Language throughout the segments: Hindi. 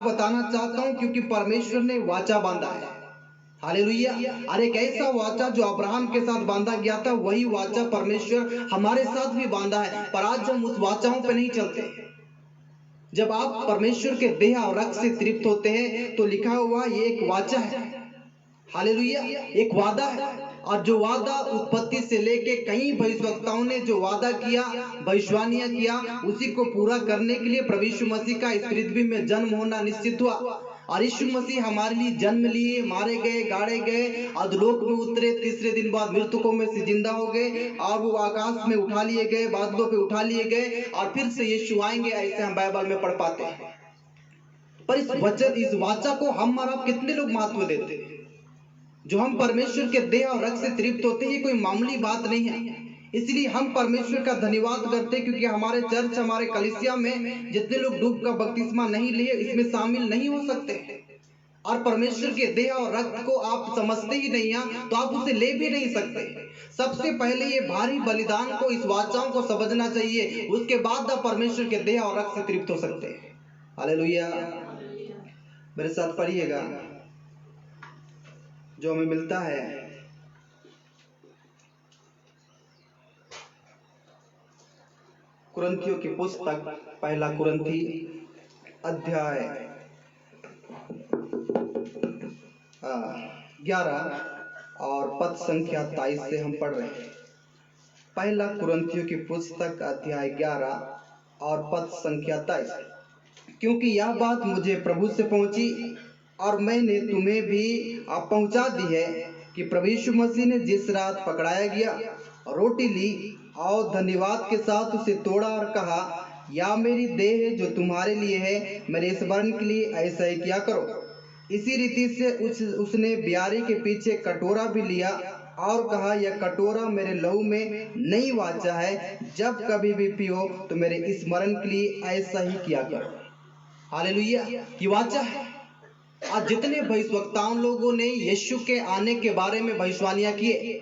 बताना चाहता हूं क्योंकि परमेश्वर ने वाचा बांधा है। हालेलुया। और एक ऐसा वाचा जो अब्राहम के साथ बांधा गया था, वही वाचा परमेश्वर हमारे साथ भी बांधा है। पर आज हम उस वाचाओं पे नहीं चलते। जब आप परमेश्वर के देह और रक्त से तृप्त होते हैं तो लिखा हुआ ये एक वाचा है। हालेलुया। एक वादा है। और जो वादा उत्पत्ति से लेके कई भविष्यवक्ताओं ने जो वादा किया, भविष्यवाणियां किया, उसी को पूरा करने के लिए प्रभु यीशु मसीह का इस पृथ्वी में जन्म होना निश्चित हुआ। और यीशु मसीह हमारे लिए जन्म लिए, मारे गए, गाड़े गए, अधोलोक में उतरे, तीसरे दिन बाद मृतकों में से जिंदा हो गए, और वो आकाश में उठा लिए गए, बादलों पे उठा लिए गए, और फिर से यीशु आएंगे। ऐसे हम बाइबल में पढ़ पाते हैं। पर इस वाचा को हम और आप कितने लोग महत्व देते हैं? जो हम परमेश्वर के देह और रक्त से तृप्त होते हैं, कोई मामूली बात नहीं है। इसलिए हम परमेश्वर का धन्यवाद करते हैं, क्योंकि हमारे चर्च, हमारे कलीसिया में जितने लोग डूब का बपतिस्मा नहीं लिए, इसमें शामिल नहीं हो सकते। और परमेश्वर के देह और रक्त को आप समझते ही नहीं हैं, तो आप उसे ले भी नहीं सकते। सबसे पहले ये भारी बलिदान को, इस वाचाओं को समझना चाहिए, उसके बाद आप परमेश्वर के देह और रक्त से तृप्त हो सकते हैं। हालेलुया। मेरे साथ पढ़िएगा। जो हमें मिलता है कुरिन्थियों की पुस्तक, पहला कुरिन्थी अध्याय 11 और पद संख्या 23 से हम पढ़ रहे हैं। पहला कुरिन्थियों की पुस्तक अध्याय 11 और पद संख्या 23। क्योंकि यह बात मुझे प्रभु से पहुंची और मैंने तुम्हें भी पहुंचा दी है कि प्रभु यीशु मसीह ने जिस रात पकड़ाया गया, रोटी ली और धन्यवाद के साथ उसे तोड़ा और कहा, यह मेरी देह है जो तुम्हारे लिए है, मेरे स्मरण के लिए ऐसा ही किया करो। इसी रीति से उसने ब्यारी के पीछे कटोरा भी लिया और कहा, यह कटोरा मेरे लहू में नई वाचा है, जब कभी भी पियो तो मेरे स्मरण के लिए ऐसा ही किया करो। हालेलुया। ये वाचा है। आज जितने भविष्यवक्ताओं लोगों ने यीशु के आने के बारे में भविष्यवाणियां किए,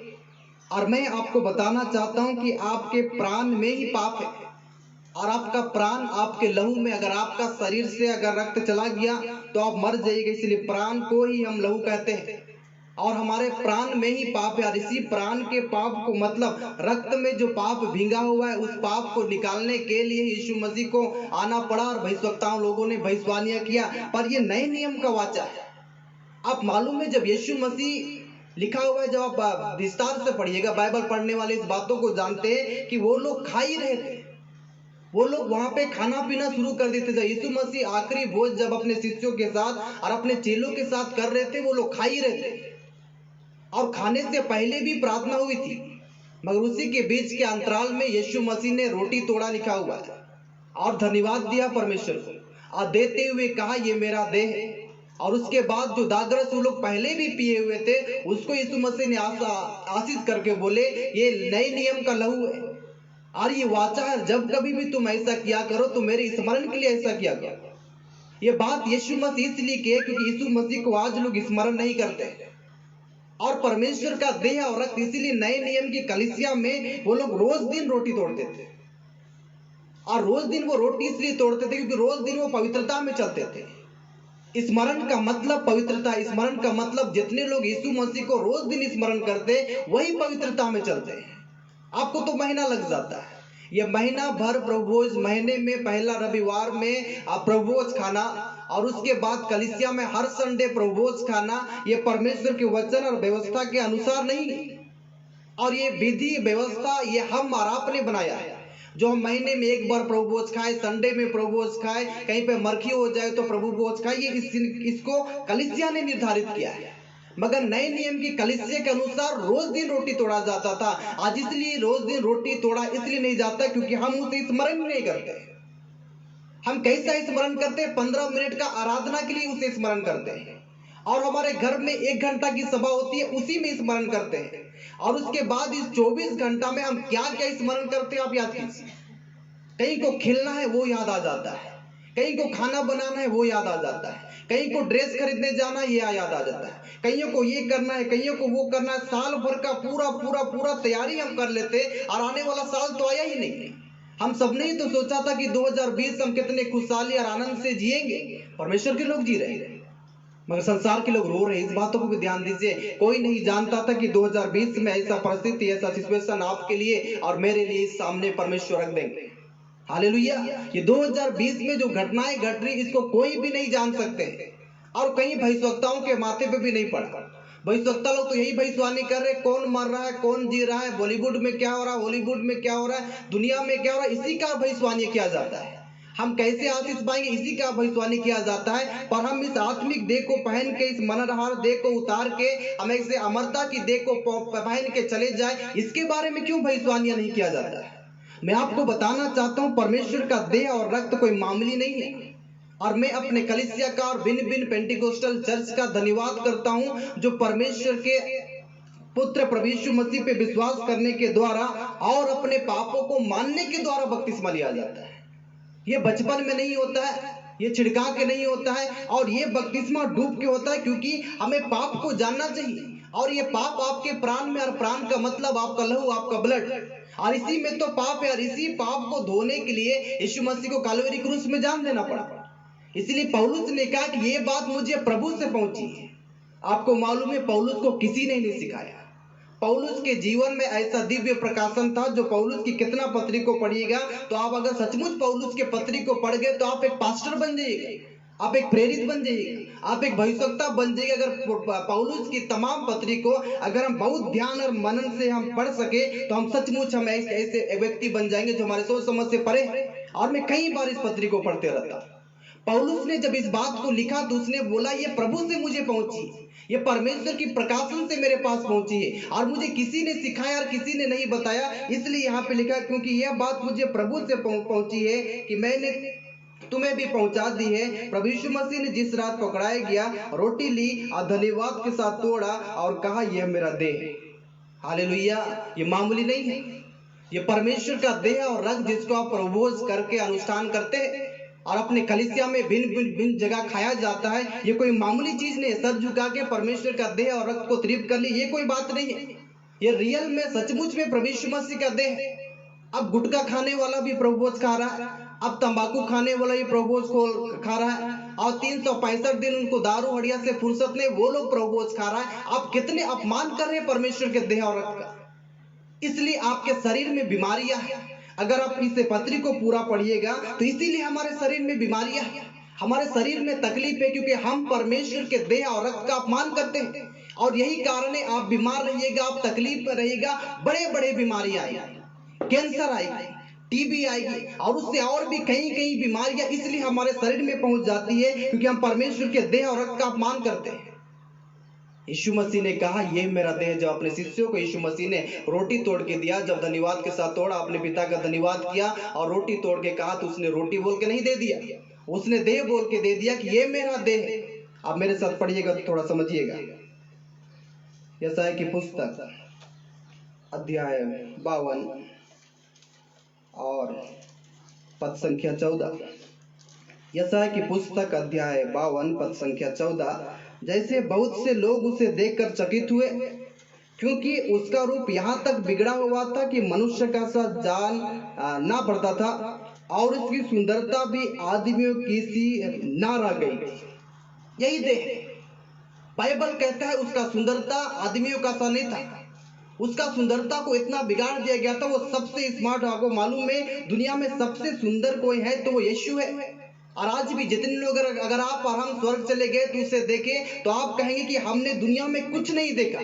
और मैं आपको बताना चाहता हूं कि आपके प्राण में ही पाप है, और आपका प्राण आपके लहू में, अगर आपका शरीर से अगर रक्त चला गया तो आप मर जाइएगा। इसलिए प्राण को ही हम लहू कहते हैं, और हमारे प्राण में ही पाप है। और इसी प्राण के पाप को, मतलब रक्त में जो पाप भींगा हुआ है, उस पाप को निकालने के लिए यीशु मसीह को आना पड़ा, और भविष्यवक्ताओं लोगों ने भविष्यवाणियां किया। पर यह नए नियम का वाचा है। आप मालूम है, जब यीशु मसीह लिखा हुआ है, जब आप विस्तार से पढ़िएगा, बाइबल पढ़ने वाले इस बातों को जानते हैं कि वो लोग खा ही रहे थे। वो लोग वहां पे खाना पीना शुरू कर देते थे। यीशु मसीह आखिरी भोज जब अपने शिष्यों के साथ और अपने चेलों के साथ कर रहे थे, वो लोग खा ही रहे थे। और खाने से पहले भी प्रार्थना हुई थी, मगर उसी के बीच के अंतराल में यीशु मसीह ने रोटी तोड़ा, लिखा हुआ है, और धन्यवाद दिया परमेश्वर को, और देते हुए कहा, ये मेरा देह है। और उसके बाद जो दागरस वो लोग पहले भी पिए हुए थे, उसको यीशु मसीह ने आशीष करके बोले, ये नए नियम का लहू है, और ये वाचा है, जब कभी भी तुम ऐसा किया करो तो मेरे स्मरण के लिए ऐसा किया करो। ये बात यीशु मसीह इसलिए की, क्योंकि यीशु मसीह को आज लोग स्मरण नहीं करते, और परमेश्वर का देह और रक्त, इसीलिए नए नियम की कलीसिया में वो लोग रोज दिन रोटी तोड़ते थे। और रोज दिन वो रोटी इसलिए तोड़ते थे क्योंकि रोज दिन वो पवित्रता में चलते थे। स्मरण का मतलब पवित्रता, स्मरण का मतलब जितने लोग यीशु मसीह को रोज दिन स्मरण करते, वही पवित्रता में चलते हैं। आपको तो महीना लग जाता है, ये महीना भर प्रभुभोज, महीने में पहला रविवार में प्रभुभोज खाना, और उसके बाद कलीसिया में हर संडे प्रभुभोज खाना, ये परमेश्वर के वचन और व्यवस्था के अनुसार नहीं। और ये विधि व्यवस्था ये हम और आपने बनाया है, जो हम महीने में एक बार प्रभुभोज खाए, संडे में प्रभुभोज खाए, कहीं पे मरखी हो जाए तो प्रभुभोज खाए, ये इसको कलीसिया ने निर्धारित किया है। मगर नए नियम की कलीसिया के अनुसार रोज दिन रोटी तोड़ा जाता था। आज इसलिए रोज दिन रोटी तोड़ा इसलिए नहीं जाता क्योंकि हम उसे स्मरण नहीं करते। हम कैसा स्मरण करते हैं? 15 मिनट का आराधना के लिए उसे स्मरण करते हैं, और हमारे घर में 1 घंटा की सभा होती है, उसी में स्मरण करते हैं। और उसके बाद इस 24 घंटा में हम क्या क्या स्मरण करते हैं, आप याद कीजिए। कहीं को खेलना है वो याद आ जाता है, कहीं को खाना बनाना है वो याद आ जाता है, कहीं को ड्रेस खरीदने जाना है ये याद आ जाता है, कईयों को ये करना है, कईयों को वो करना है। साल भर का पूरा पूरा पूरा तैयारी हम कर लेते, और आने वाला साल तो आया ही नहीं। हम सबने ही तो सोचा था कि 2020 हम कितने खुशहाली और आनंद से जिएंगे, परमेश्वर के लोग जी रहे हैं, मगर संसार के लोग रो रहे हैं। इस बातों को भी ध्यान दीजिए। कोई नहीं जानता था कि 2020 में ऐसा परिस्थिति, ऐसा सिचुएशन आपके लिए और मेरे लिए सामने परमेश्वर रख देंगे। हालेलुया। ये 2020 में जो घटनाएं घट रही, इसको कोई भी नहीं जान सकते और कहीं भविष्यवक्ताओं के माथे पे भी नहीं पड़ा। भविष्यवक्ता लोग तो यही भविष्यवाणी कर रहे, कौन मर रहा है, कौन जी रहा है, बॉलीवुड में क्या हो रहा है, हॉलीवुड में क्या हो रहा है, दुनिया में क्या हो रहा है, इसी का भविष्यवाणी किया जाता है। हम कैसे आशीष पाएंगे, इसी का भविष्यवाणी किया जाता है। पर हम इस आत्मिक देह को पहन के, इस मनोहर देह को उतार के, हम ऐसे अमरता की देह को पहन के चले जाए, इसके बारे में क्यों भविष्यवाणी नहीं किया जाता है? मैं आपको बताना चाहता हूं, परमेश्वर का देह और रक्त कोई मामूली नहीं है। और मैं अपने कलीसिया का और भिन्न भिन्न पेंटिकोस्टल चर्च का धन्यवाद करता हूं, जो परमेश्वर के पुत्र प्रभु यीशु मसीह पे विश्वास करने के द्वारा और अपने पापों को मानने के द्वारा बपतिस्मा लिया जाता है। ये बचपन में नहीं होता है, ये छिड़का के नहीं होता है, और ये बपतिस्मा डूब के होता है, क्योंकि हमें पाप को जानना चाहिए। और ये पाप आपके प्राण में, और प्राण का मतलब आपका लहू, आपका ब्लड, और इसी में तो पाप है। और इसी पाप को धोने के लिए यीशु मसीह को कालवरी क्रूस में जान देना पड़ा। इसलिए पौलुस ने कहा कि ये बात मुझे प्रभु से पहुंची है। आपको मालूम है, पौलुस को किसी ने नहीं सिखाया। पौलुस के जीवन में ऐसा दिव्य प्रकाशन था, जो पौलुस की कितना पत्री को पढ़िएगा तो आप अगर सचमुच पौलुस के पत्री को पढ़ गए तो आप एक पास्टर बन जाइएगा, आप एक प्रेरित बन जाइएगा, आप एक भविष्यवक्ता बन जाइएगा। अगर पौलुस की तमाम पत्री को अगर हम बहुत ध्यान और मनन से हम पढ़ सके तो हम सचमुच हम ऐसे व्यक्ति बन जाएंगे जो हमारे सोच समझ से परे है। और मैं कई बार इस पत्री को पढ़ते रहता। पौलुस ने जब इस बात को लिखा तो उसने बोला, ये प्रभु से मुझे पहुंची, ये परमेश्वर की प्रकाशन से मेरे पास पहुंची है, और मुझे किसी ने सिखाया और किसी ने नहीं बताया। इसलिए यहाँ पे लिखा, क्योंकि यह बात मुझे प्रभु से पहुंची है कि मैंने तुम्हें भी पहुंचा दी है। प्रभु यीशु मसीह ने जिस रात पकड़ाया गया, रोटी ली और धन्यवाद के साथ तोड़ा और कहा, यह मेरा देह है। हालेलुया। ये मामूली नहीं है, ये परमेश्वर का देह और रक्त, जिसको आप प्रभोज करके अनुष्ठान करते हैं और अपने कलीसिया में भिन्न जगह खाया जाता है। ये कोई मामूली चीज नहीं है। सर झुका के परमेश्वर का देह और रक्त को तृप्त कर ली, ये कोई बात नहीं है। ये रियल में सचमुच में प्रभु यीशु मसीह का देह है। अब गुटखा खाने वाला भी प्रभुभोज खा रहा है, अब तंबाकू खाने वाला भी प्रभुभोज खा रहा है, और 365 दिन उनको दारू हड़िया से फुर्सत नहीं, वो लोग प्रभुभोज खा रहा है। आप कितने अपमान कर रहे हैं परमेश्वर के देह और रक्त का। इसलिए आपके शरीर में बीमारियां हैं। अगर आप इस पत्री को पूरा पढ़िएगा तो इसीलिए हमारे शरीर में बीमारियां हैं, हमारे शरीर में तकलीफ है, क्योंकि हम परमेश्वर के देह और रक्त का अपमान करते हैं। और यही कारण है, आप बीमार रहिएगा, आप तकलीफ में रहिएगा, बड़े बड़े बीमारियां आएगी, कैंसर आएगी, टीबी आएगी, और उससे और भी कई कई बीमारियां इसलिए हमारे शरीर में पहुंच जाती है, क्योंकि हम परमेश्वर के देह और रक्त का अपमान करते हैं। यीशु मसीह ने कहा, ये मेरा देह। जब अपने शिष्यों को यीशु मसीह ने रोटी तोड़ के दिया, जब धन्यवाद के साथ तोड़ा, अपने पिता का धन्यवाद किया और रोटी तोड़ के कहा, तो उसने रोटी बोल के नहीं दे दिया, उसने देह बोल के दे दिया कि ये मेरा देह है। आप मेरे साथ पढ़िएगा तो थोड़ा समझिएगा। यशायाह की पुस्तक अध्याय 52 और पद संख्या 14। यशायाह की पुस्तक अध्याय 52 पद संख्या 14। जैसे बहुत से लोग उसे देखकर चकित हुए, क्योंकि उसका रूप यहाँ तक बिगड़ा हुआ था कि मनुष्य का सा जान ना पड़ता था, और उसकी सुंदरता भी आदमियों की सी ना रह गई। यही देह बाइबल कहता है, उसका सुंदरता आदमियों का सा नहीं था, उसका सुंदरता को इतना बिगाड़ दिया गया था। वो सबसे स्मार्ट, आपको मालूम है दुनिया में सबसे सुंदर कोई है तो वो यीशु है। और आज भी जितने लोग अगर आप और हम स्वर्ग चले गए तो उसे देखें तो आप कहेंगे कि हमने दुनिया में कुछ नहीं देखा।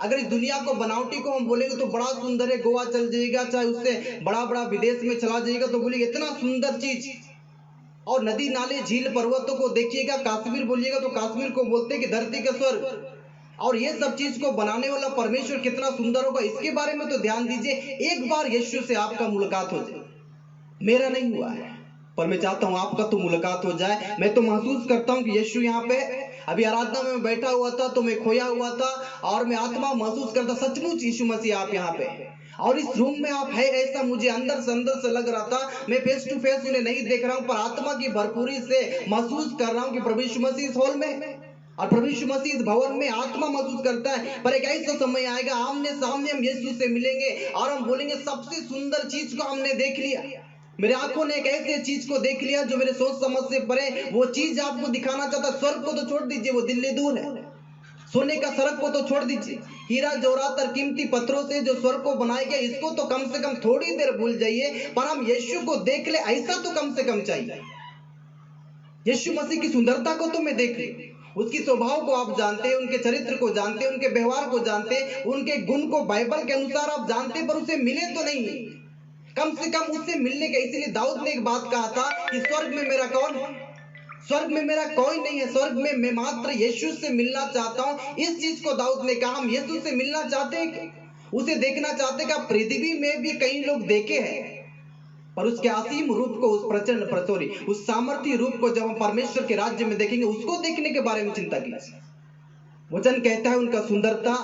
अगर इस दुनिया को बनावटी को हम बोलेंगे तो बड़ा सुंदर है, गोवा चल जाइएगा, चाहे उससे बड़ा बड़ा विदेश में चला जाइएगा तो बोलिएगा इतना सुंदर चीज। और नदी नाले झील पर्वतों को देखिएगा, कश्मीर बोलिएगा तो कश्मीर को बोलते हैं कि धरती का स्वर्ग। और ये सब चीज को बनाने वाला परमेश्वर कितना सुंदर होगा, इसके बारे में तो ध्यान दीजिए। एक बार यीशु से आपका मुलाकात हो जाए। मेरा नहीं हुआ है, पर मैं चाहता हूं आपका तो मुलाकात हो जाए। मैं तो महसूस करता हूं कि यीशु यहाँ पे, अभी आराधना में बैठा हुआ था तो मैं खोया हुआ था और मैं आत्मा महसूस करता, सचमुच यीशु मसीह आप यहाँ पे हैं और इस रूम में आप है, ऐसा मुझे अंदर से लग रहा था। मैं फेस टू फेस उन्हें नहीं देख रहा हूँ, पर आत्मा की भरपूरी से महसूस कर रहा हूँ कि प्रभु यीशु मसीह इस हॉल में है और प्रभु यीशु मसीह इस भवन में। आत्मा महसूस करता है। पर एक ऐसा समय आएगा, आमने सामने हम यीशु से मिलेंगे और हम बोलेंगे सबसे सुंदर चीज को हमने देख लिया। मेरे आंखों ने एक ऐसी चीज को देख लिया जो मेरे सोच समझ से परे, वो चीज आपको दिखाना चाहता। स्वर्ग को तो छोड़ दीजिए, वो दिल्ली दूर है। सोने का सड़क को तो छोड़ दीजिए, हीरा जवाहरात और कीमती पत्थरों से जो स्वर्ग को बनाया गया, इसको तो कम से कम थोड़ी देर भूल जाइए, पर हम यीशु को देख ले, ऐसा तो कम से कम चाहिए। यीशु मसीह की सुंदरता को तो मैं देख लूं, उसकी स्वभाव को आप जानते हैं, उनके चरित्र को जानते हैं, उनके व्यवहार को जानते हैं, उनके गुण को बाइबल के अनुसार आप जानते हैं, पर उसे मिले तो नहीं। कम से कम उससे मिलने का, इसीलिए दाऊद ने एक बात कहा था कि स्वर्ग में मेरा कौन है, स्वर्ग में मेरा कोई नहीं है, स्वर्ग में मैं मात्र यीशु से मिलना चाहता हूं। इस चीज को दाऊद ने कहा। हम यीशु से मिलना चाहते हैं, उसे देखना चाहते हैं। पृथ्वी में भी कई लोग देखे हैं, पर उसके असीम रूप को, उस प्रचंड उस सामर्थ्य रूप को जब हम परमेश्वर के राज्य में देखेंगे, उसको देखने के बारे में चिंता कीजिए। वचन कहता है उनका सुंदरता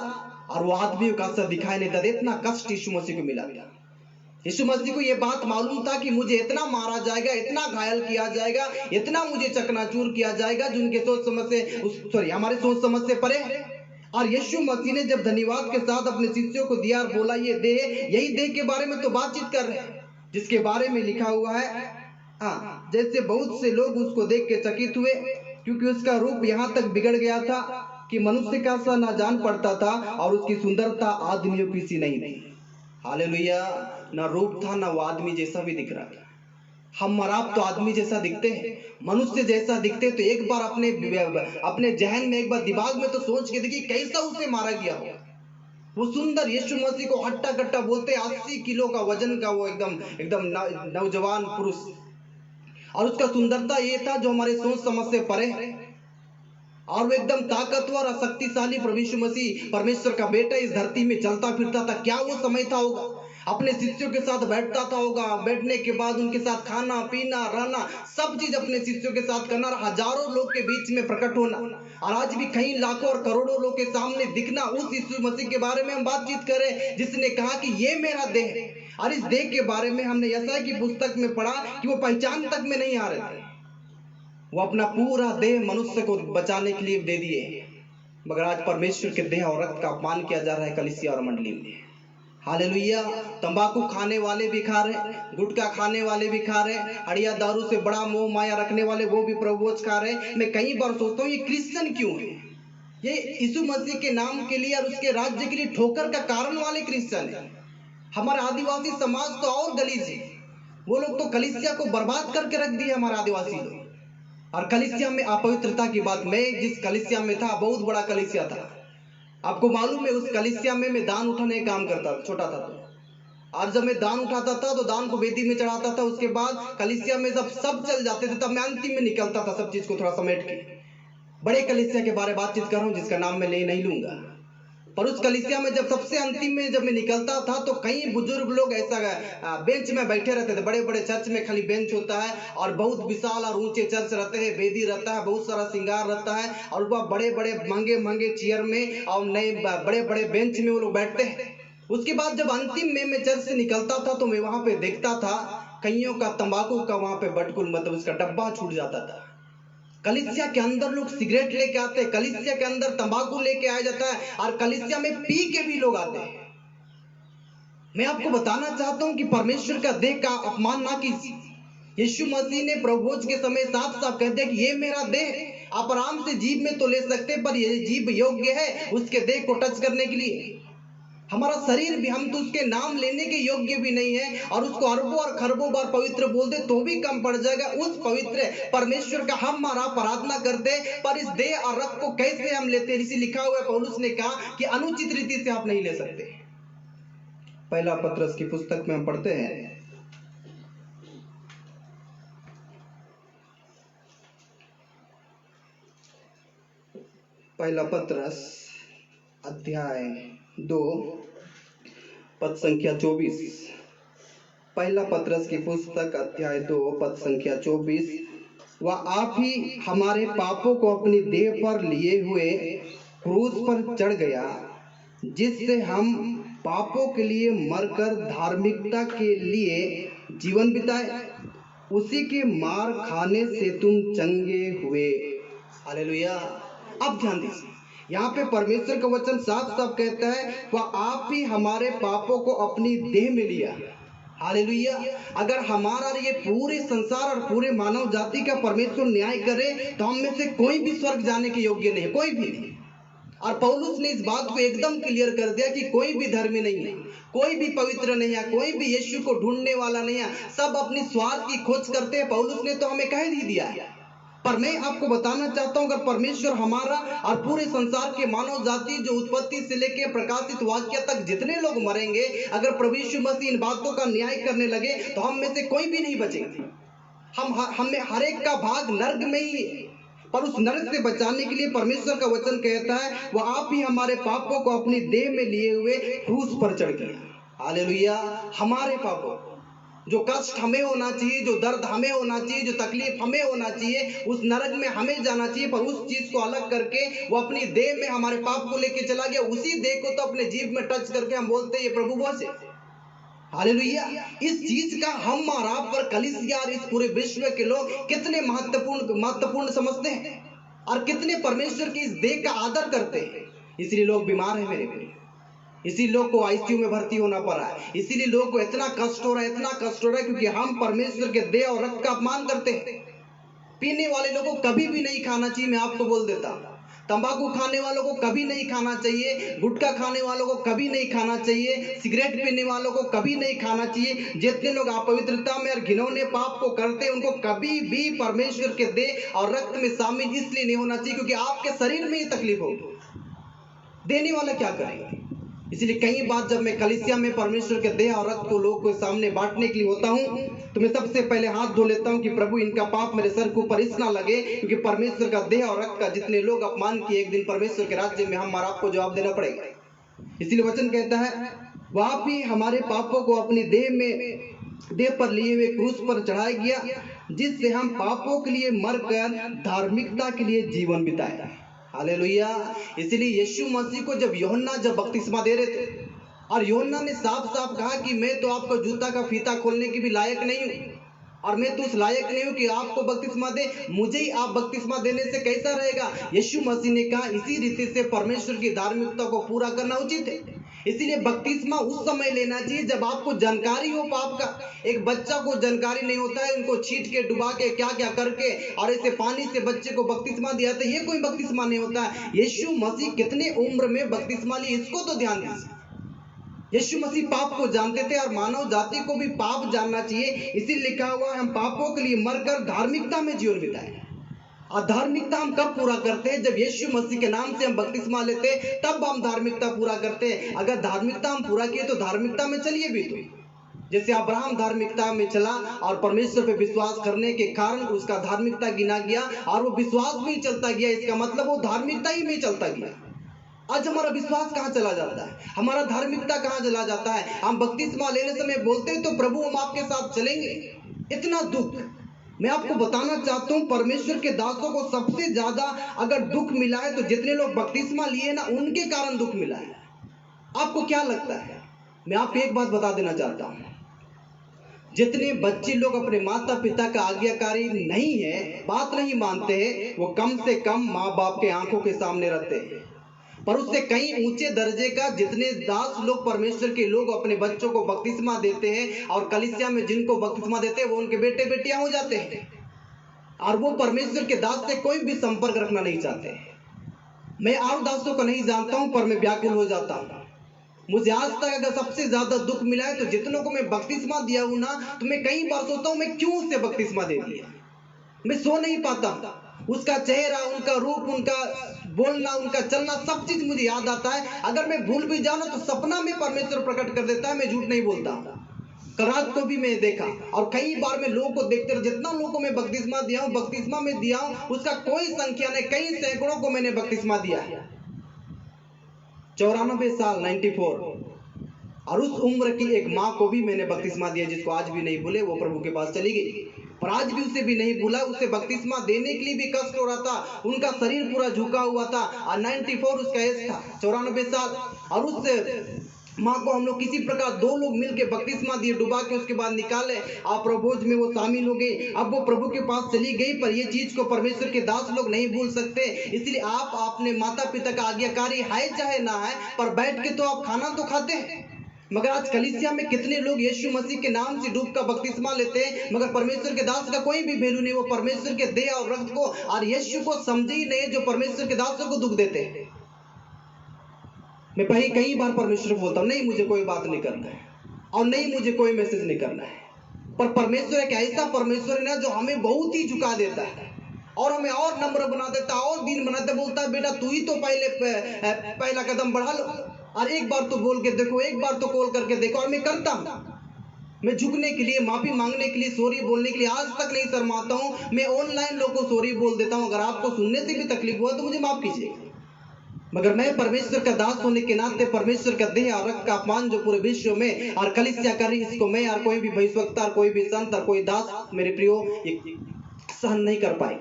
और वो आदमियों का असर दिखाई नहीं देता। इतना कष्ट यीशु मसीह को मिला था। यीशु मसीह को यह बात मालूम था कि मुझे इतना मारा जाएगा, इतना घायल किया जाएगा, इतना मुझे चकनाचूर किया जाएगा, जो उनके सोच समझ से, हमारे सोच समझ से परे है। और यीशु मसीह ने जब धन्यवाद के साथ अपने शिष्यों को दिया और बोला, ये देह, यही देह के बारे में तो बातचीत कर रहे हैं, जिसके बारे में लिखा हुआ है, हाँ, जैसे बहुत से लोग उसको देख के चकित हुए, क्योंकि उसका रूप यहाँ तक बिगड़ गया था कि मनुष्य का सा ना जान पड़ता था, और उसकी सुंदरता आदमियों की सी नहीं थी। हालेलुया। ना रूप था, ना वो आदमी जैसा भी दिख रहा था। हम और आप तो आदमी जैसा दिखते हैं, मनुष्य जैसा दिखते हैं। तो एक बार अपने जहन में, एक बार दिमाग में तो सोच के देखिए कैसा उसे मारा गया हो। वो सुंदर यीशु मसीह को हट्टा कट्टा बोलते, 80 किलो का वजन का वो एकदम एकदम नौजवान पुरुष, और उसका सुंदरता ये था जो हमारे सोच समझ से परे है। और वो एकदम ताकतवर और शक्तिशाली प्रभु यीशु मसीह परमेश्वर का बेटा इस धरती में चलता फिरता था। क्या वो समय था होगा, अपने शिष्यों के साथ बैठता था होगा, बैठने के बाद उनके साथ खाना पीना रहना, सब चीज अपने शिष्यों के साथ करना, हजारों लोग के बीच में प्रकट होना, और आज भी कई लाखों और करोड़ों लोग के सामने दिखना। उस यीशु मसीह के बारे में हम बातचीत करें, जिसने कहा कि ये मेरा देह है। और इस देह के बारे में हमने यशायाह की पुस्तक में पढ़ा कि वो पहचान तक में नहीं आ रहे थे। वो अपना पूरा देह मनुष्य को बचाने के लिए दे दिए, मगर आज परमेश्वर के देह और रक्त का अपमान किया जा रहा है कलीसिया और मंडली में। हालेलुया। तंबाकू खाने वाले भी खा रहे, गुटखा खाने वाले भी खा रहे, अड़िया दारू से बड़ा मोह माया रखने वाले वो भी प्रभुभोज खा रहे। मैं कई बार सोचता हूँ ये क्रिश्चियन क्यों है? ये यीशु मसीह के नाम के लिए और उसके राज्य के लिए ठोकर का कारण वाले क्रिश्चियन है। हमारा आदिवासी समाज तो और गलीज है, वो लोग तो कलीसिया को बर्बाद करके रख दिए हमारे आदिवासी लोग। और कलीसिया में अपवित्रता की बात, मैं जिस कलीसिया में था, बहुत बड़ा कलीसिया था, आपको मालूम है। उस कलीसिया में मैं दान उठाने का काम करता था, छोटा था तो। और जब मैं दान उठाता था तो दान को वेदी में चढ़ाता था, उसके बाद कलीसिया में जब सब चल जाते थे तब मैं अंतिम में निकलता था, सब चीज को थोड़ा समेट के। बड़े कलीसिया के बारे में बातचीत कर रहा हूँ, जिसका नाम मैं नहीं लूंगा। पर उस कलीसिया में जब सबसे अंतिम में जब मैं निकलता था तो कई बुजुर्ग लोग ऐसा बेंच में बैठे रहते थे। बड़े बड़े चर्च में खाली बेंच होता है, और बहुत विशाल और ऊंचे चर्च रहते हैं, वेदी रहता है, बहुत सारा श्रृंगार रहता है, और वह बड़े बड़े महंगे महंगे चेयर में और नए बड़े बड़े बेंच में वो लोग बैठते हैं। उसके बाद जब अंतिम में मैं चर्च से निकलता था तो मैं वहां पे देखता था कईयों का तंबाकू का वहां पे बटकुल, मतलब उसका डब्बा छूट जाता था। कलीसिया के अंदर लोग सिगरेट लेके आते हैं, कलीसिया के अंदर तंबाकू लेके आया जाता है, और कलीसिया में पी के भी लोग आते हैं। मैं आपको बताना चाहता हूं कि परमेश्वर का देह का अपमान ना कीजिए। यीशु मसीह ने प्रभुभोज के समय साफ साफ कह दिया कि ये मेरा देह। आप आराम से जीभ में तो ले सकते, पर ये जीभ योग्य है उसके देह को टच करने के लिए। हमारा शरीर भी, हम तो उसके नाम लेने के योग्य भी नहीं है, और उसको अरबों और खरबों बार पवित्र बोल दे तो भी कम पड़ जाएगा। उस पवित्र परमेश्वर का हम आराधना करते, पर इस देह और रक्त को कैसे हम लेते? इसी लिखा हुआ है, पौलुस ने कहा कि अनुचित रीति से आप नहीं ले सकते। पहला पत्रस की पुस्तक में हम पढ़ते हैं, पहला पत्रस अध्याय 2 पद संख्या 24। पहला पत्रस की पुस्तक अध्याय 2 पद संख्या 24। वह आप ही हमारे पापों को अपनी देह पर लिए हुए क्रूस पर चढ़ गया, जिससे हम पापों के लिए मरकर धार्मिकता के लिए जीवन बिताए। उसी के मार खाने से तुम चंगे हुए। हालेलुया। अब ध्यान दीजिए, यहाँ पे परमेश्वर का वचन साफ साफ कहता है, वह आप ही हमारे पापों को अपनी देह में लिया। हालेलुया। अगर हमारा ये पूरे संसार और पूरे मानव जाति का परमेश्वर न्याय करे तो हम में से कोई भी स्वर्ग जाने के योग्य नहीं है, कोई भी नहीं। और पौलुस ने इस बात को एकदम क्लियर कर दिया कि कोई भी धर्मी नहीं है, कोई भी पवित्र नहीं है, कोई भी यीशु को ढूंढने वाला नहीं है, सब अपनी स्वार्थ की खोज करते हैं। पौलुस ने तो हमें कह ही दिया है। पर मैं आपको बताना चाहता हूं, अगर परमेश्वर हमारा और पूरे संसार के मानव जाति जो उत्पत्ति से लेकर प्रकाशित वाक्य तक जितने लोग मरेंगे, अगर प्रभु यीशु मसीह इन बातों का न्याय करने लगे तो हम में से कोई भी नहीं बचेगा। हमें हर एक का भाग नर्क में ही है। पर उस नरक से बचाने के लिए परमेश्वर का वचन कहता है वह आप ही हमारे पापों को अपनी देह में लिए हुए क्रूस पर चढ़ गया। हालेलुया। हमारे पापों, जो कष्ट हमें होना चाहिए, जो दर्द हमें होना चाहिए, जो तकलीफ हमें होना चाहिए, उस नरक में हमें जाना चाहिए, पर उस चीज को अलग करके वो अपनी देह में हमारे पाप को लेके चला गया। उसी देह को तो अपने जीभ में टच करके हम बोलते हैं ये प्रभु बस है। हालेलुया। इस चीज का हम और आप पर कलीसिया और इस पूरे विश्व के लोग कितने महत्वपूर्ण समझते हैं और कितने परमेश्वर की इस देह का आदर करते हैं। इसलिए लोग बीमार हैं मेरे भाई, इसीलिए लोग को आईसीयू में भर्ती होना पड़ा है, इसीलिए लोग को इतना कष्ट हो रहा है, इतना कष्ट हो रहा है क्योंकि हम परमेश्वर के देह और रक्त का अपमान करते हैं। पीने वाले लोगों को कभी भी नहीं खाना चाहिए, मैं आपको बोल देता हूं। तंबाकू खाने वालों को कभी नहीं खाना चाहिए, गुटखा खाने वालों को कभी नहीं खाना चाहिए, सिगरेट पीने वालों को कभी नहीं खाना चाहिए। जितने लोग अपवित्रता में और घिनौने पाप को करते हैं उनको कभी भी परमेश्वर के देह और रक्त में शामिल इसलिए नहीं होना चाहिए क्योंकि आपके शरीर में ही तकलीफ होगी, देने वाला क्या करेंगे। इसलिए कई बार जब मैं कलीसिया में परमेश्वर के देह और रक्त को लोगों के सामने बांटने के लिए होता हूं तो मैं सबसे पहले हाथ धो लेता हूं कि प्रभु इनका पाप मेरे सर के ऊपर इस ना लगे, क्योंकि परमेश्वर का देह और रक्त का जितने लोग अपमान किए एक दिन परमेश्वर के राज्य में हम और आपको जवाब देना पड़ेगा। इसलिए वचन कहता है वह आप ही हमारे पापों को अपनी देह पर लिए हुए क्रूस पर चढ़ाया गया, जिससे हम पापों के लिए मरकर धार्मिकता के लिए जीवन बिताए। हालेलुया। इसलिए यीशु मसीह को जब यूहन्ना बपतिस्मा दे रहे थे और यूहन्ना ने साफ साफ कहा कि मैं तो आपको जूता का फीता खोलने की भी लायक नहीं हूं और मैं तो उस लायक नहीं हूं कि आपको बपतिस्मा दे, मुझे ही आप बपतिस्मा देने से कैसा रहेगा। यीशु मसीह ने कहा इसी रीति से परमेश्वर की धार्मिकता को पूरा करना उचित है। इसीलिए बपतिस्मा उस समय लेना चाहिए जब आपको जानकारी हो पाप का। एक बच्चा को जानकारी नहीं होता है, उनको छीट के डुबा के क्या क्या करके और ऐसे पानी से बच्चे को बपतिस्मा दिया था, ये कोई बपतिस्मा नहीं होता है। यीशु मसीह कितने उम्र में बपतिस्मा लिए इसको तो ध्यान दीजिए। यीशु मसीह पाप को जानते थे और मानव जाति को भी पाप जानना चाहिए। इसीलिए लिखा हुआ है हम पापों के लिए मरकर धार्मिकता में जीवन बिताए। और धार्मिकता हम कब पूरा करते हैं? जब यीशु मसीह के नाम से हम बपतिस्मा लेते हैं तब हम धार्मिकता पूरा करते हैं। अगर धार्मिकता हम पूरा किए तो धार्मिकता में चलिए भी तो जैसे अब्राहम धार्मिकता में चला और परमेश्वर पे विश्वास करने के कारण उसका धार्मिकता गिना गया और वो विश्वास में ही चलता गया, इसका मतलब वो धार्मिकता ही में चलता गया। आज हमारा विश्वास कहाँ चला जाता है, हमारा धार्मिकता कहाँ चला जाता है? हम बपतिस्मा लेने समय बोलते हैं तो प्रभु हम आपके साथ चलेंगे, इतना दुख। मैं आपको बताना चाहता हूँ परमेश्वर के दासों को सबसे ज्यादा अगर दुख मिला है तो जितने लोग बपतिस्मा लिए ना उनके कारण दुख मिला है। आपको क्या लगता है? मैं आपको एक बात बता देना चाहता हूँ, जितने बच्चे लोग अपने माता पिता का आज्ञाकारी नहीं है, बात नहीं मानते हैं, वो कम से कम माँ बाप के आंखों के सामने रहते हैं। पर उससे कई ऊंचे दर्जे का जितने दास लोग परमेश्वर के लोग अपने बच्चों को बपतिस्मा देते हैं और कलीसिया में जिनको बपतिस्मा देते हैं वो उनके बेटे बेटियां हो जाते हैं और वो परमेश्वर के दास से कोई भी संपर्क रखना नहीं चाहते। मैं और दासों को नहीं जानता हूं पर मैं व्याकुल हो जाता हूं। मुझे आज तक अगर सबसे ज्यादा दुख मिला है तो जितनों को मैं बपतिस्मा दिया हूं ना, तो मैं कई बार सोचता हूं मैं क्यों उससे बपतिस्मा दे दिया। मैं सो नहीं पाता, उसका चेहरा, उनका रूप, उनका बोलना, उनका चलना, सब चीज मुझे याद आता है। अगर मैं भूल भी जाऊं तो सपना में परमेश्वर प्रकट कर देता है, मैं झूठ नहीं बोलता। कल रात को भी मैं देखा और कई बार मैं लोगों को देखते रहा, जितना लोगों को मैं बपतिस्मा दिया हूं, बपतिस्मा में दिया हूं उसका कोई संख्या नहीं, कई सैकड़ों को मैंने बपतिस्मा दिया है। 94 साल 94 और उस उम्र की एक माँ को भी मैंने बपतिस्मा दिया जिसको आज भी नहीं भूले, वो प्रभु के पास चली गई पर आज भी उसे भी नहीं भूला। उसे बपतिस्मा देने के लिए भी कष्ट हो रहा था, उनका शरीर पूरा झुका हुआ था और 94 उसका एज था, 94 साल। और उस माँ को हम लोग किसी प्रकार 2 लोग मिलकर बपतिस्मा दिए, डुबा के उसके बाद निकाले और प्रभोज में वो शामिल हो गई। अब वो प्रभु के पास चली गई पर ये चीज को परमेश्वर के दास लोग नहीं भूल सकते। इसलिए आप अपने माता पिता का आज्ञाकारी है चाहे ना है पर बैठ के तो आप खाना तो खाते हैं। मगर आज कलीसिया में कितने लोग यीशु मसीह के नाम से डूब का बपतिस्मा लेते हैं, मगर परमेश्वर के दास का कोई भी वैल्यू नहीं। वो परमेश्वर के देह और रक्त को और यीशु को समझे ही नहीं, जो परमेश्वर के दासों को दुख देते हैं। मैं कई बार परमेश्वर को बोलता हूँ, नहीं मुझे कोई बात नहीं करना है और नहीं मुझे कोई मैसेज नहीं करना है। पर परमेश्वर एक ऐसा परमेश्वर है ना, जो हमें बहुत ही झुका देता है और हमें और नम्र बना देता है और दीन बनाता, बोलता है बेटा तू ही तो पहला कदम बढ़ा लो और एक बार तो बोल के देखो, एक बार तो कॉल करके देखो। और मैं करता हूँ, मैं झुकने के लिए, माफी मांगने के लिए, सॉरी बोलने के लिए आज तक नहीं शर्माता हूँ। मैं ऑनलाइन लोगों को सॉरी बोल देता हूँ। अगर आपको सुनने से भी तकलीफ हुआ तो मुझे माफ कीजिए, मगर मैं परमेश्वर का दास होने के नाते परमेश्वर का देह और रक्त का अपमान जो पूरे विश्व में और कलीसिया कर रही, इसको मैं और कोई भी भविष्यवक्ता और कोई भी संत और कोई दास मेरे प्रियो सहन नहीं कर पाए।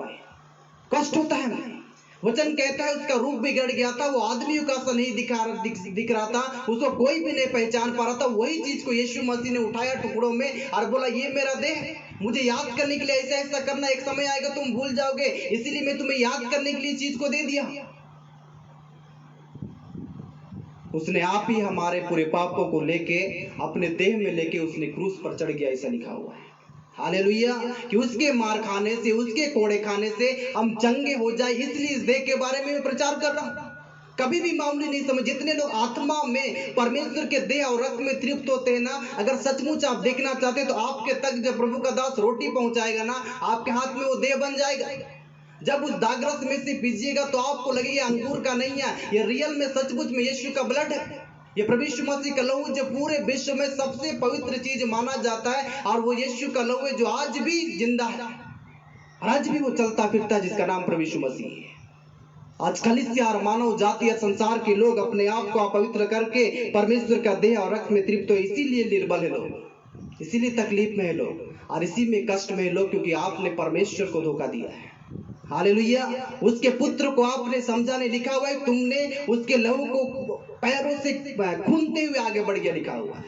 कष्ट होता है। वचन कहता है उसका रूप बिगड़ गया था, वो आदमियों का सा नहीं दिख रहा था, उसको कोई भी नहीं पहचान पा रहा था। वही चीज को यीशु मसीह ने उठाया टुकड़ों में और बोला ये मेरा देह, मुझे याद करने के लिए ऐसा ऐसा करना, एक समय आएगा तुम भूल जाओगे, इसीलिए मैं तुम्हें याद करने के लिए चीज को दे दिया। उसने आप ही हमारे पूरे पापों को लेके अपने देह में लेके उसने क्रूस पर चढ़ गया, ऐसा लिखा हुआ है। हालेलुया, कि उसके मार खाने से, उसके कोड़े खाने से हम चंगे हो जाए, इसलिए इस देह के बारे में मैं प्रचार कर रहा हूं। कभी भी मामूली नहीं समझ। जितने लोग आत्मा में परमेश्वर के देह और रक्त में तृप्त होते हैं ना, अगर सचमुच आप देखना चाहते तो आपके तक जब प्रभु का दास रोटी पहुंचाएगा ना, आपके हाथ में वो देह बन जाएगा। जब उस दागरस में से पीजिएगा तो आपको लगेगा अंगूर का नहीं है, ये रियल में सचमुच में यीशु का ब्लड है। ये प्रभु यीशु मसीह का लहू जो पूरे विश्व में सबसे पवित्र चीज माना जाता है, और वो यीशु का लहू है जो आज भी जिंदा है और आज भी वो चलता फिरता है, जिसका नाम प्रभु यीशु मसीह है। आज कलीसिया और मानव जाति या संसार के लोग अपने आप को अपवित्र करके परमेश्वर का देह और रक्त में तृप्त हो, इसीलिए निर्बल है लोग, इसीलिए तकलीफ में है लोग और इसी में कष्ट में है लोग, क्योंकि आपने परमेश्वर को धोखा दिया है। हालेलुया, उसके पुत्र को आपने समझा नहीं। लिखा हुआ है तुमने उसके लहू को पैरों से खूंदते हुए आगे बढ़ गया, लिखा हुआ है।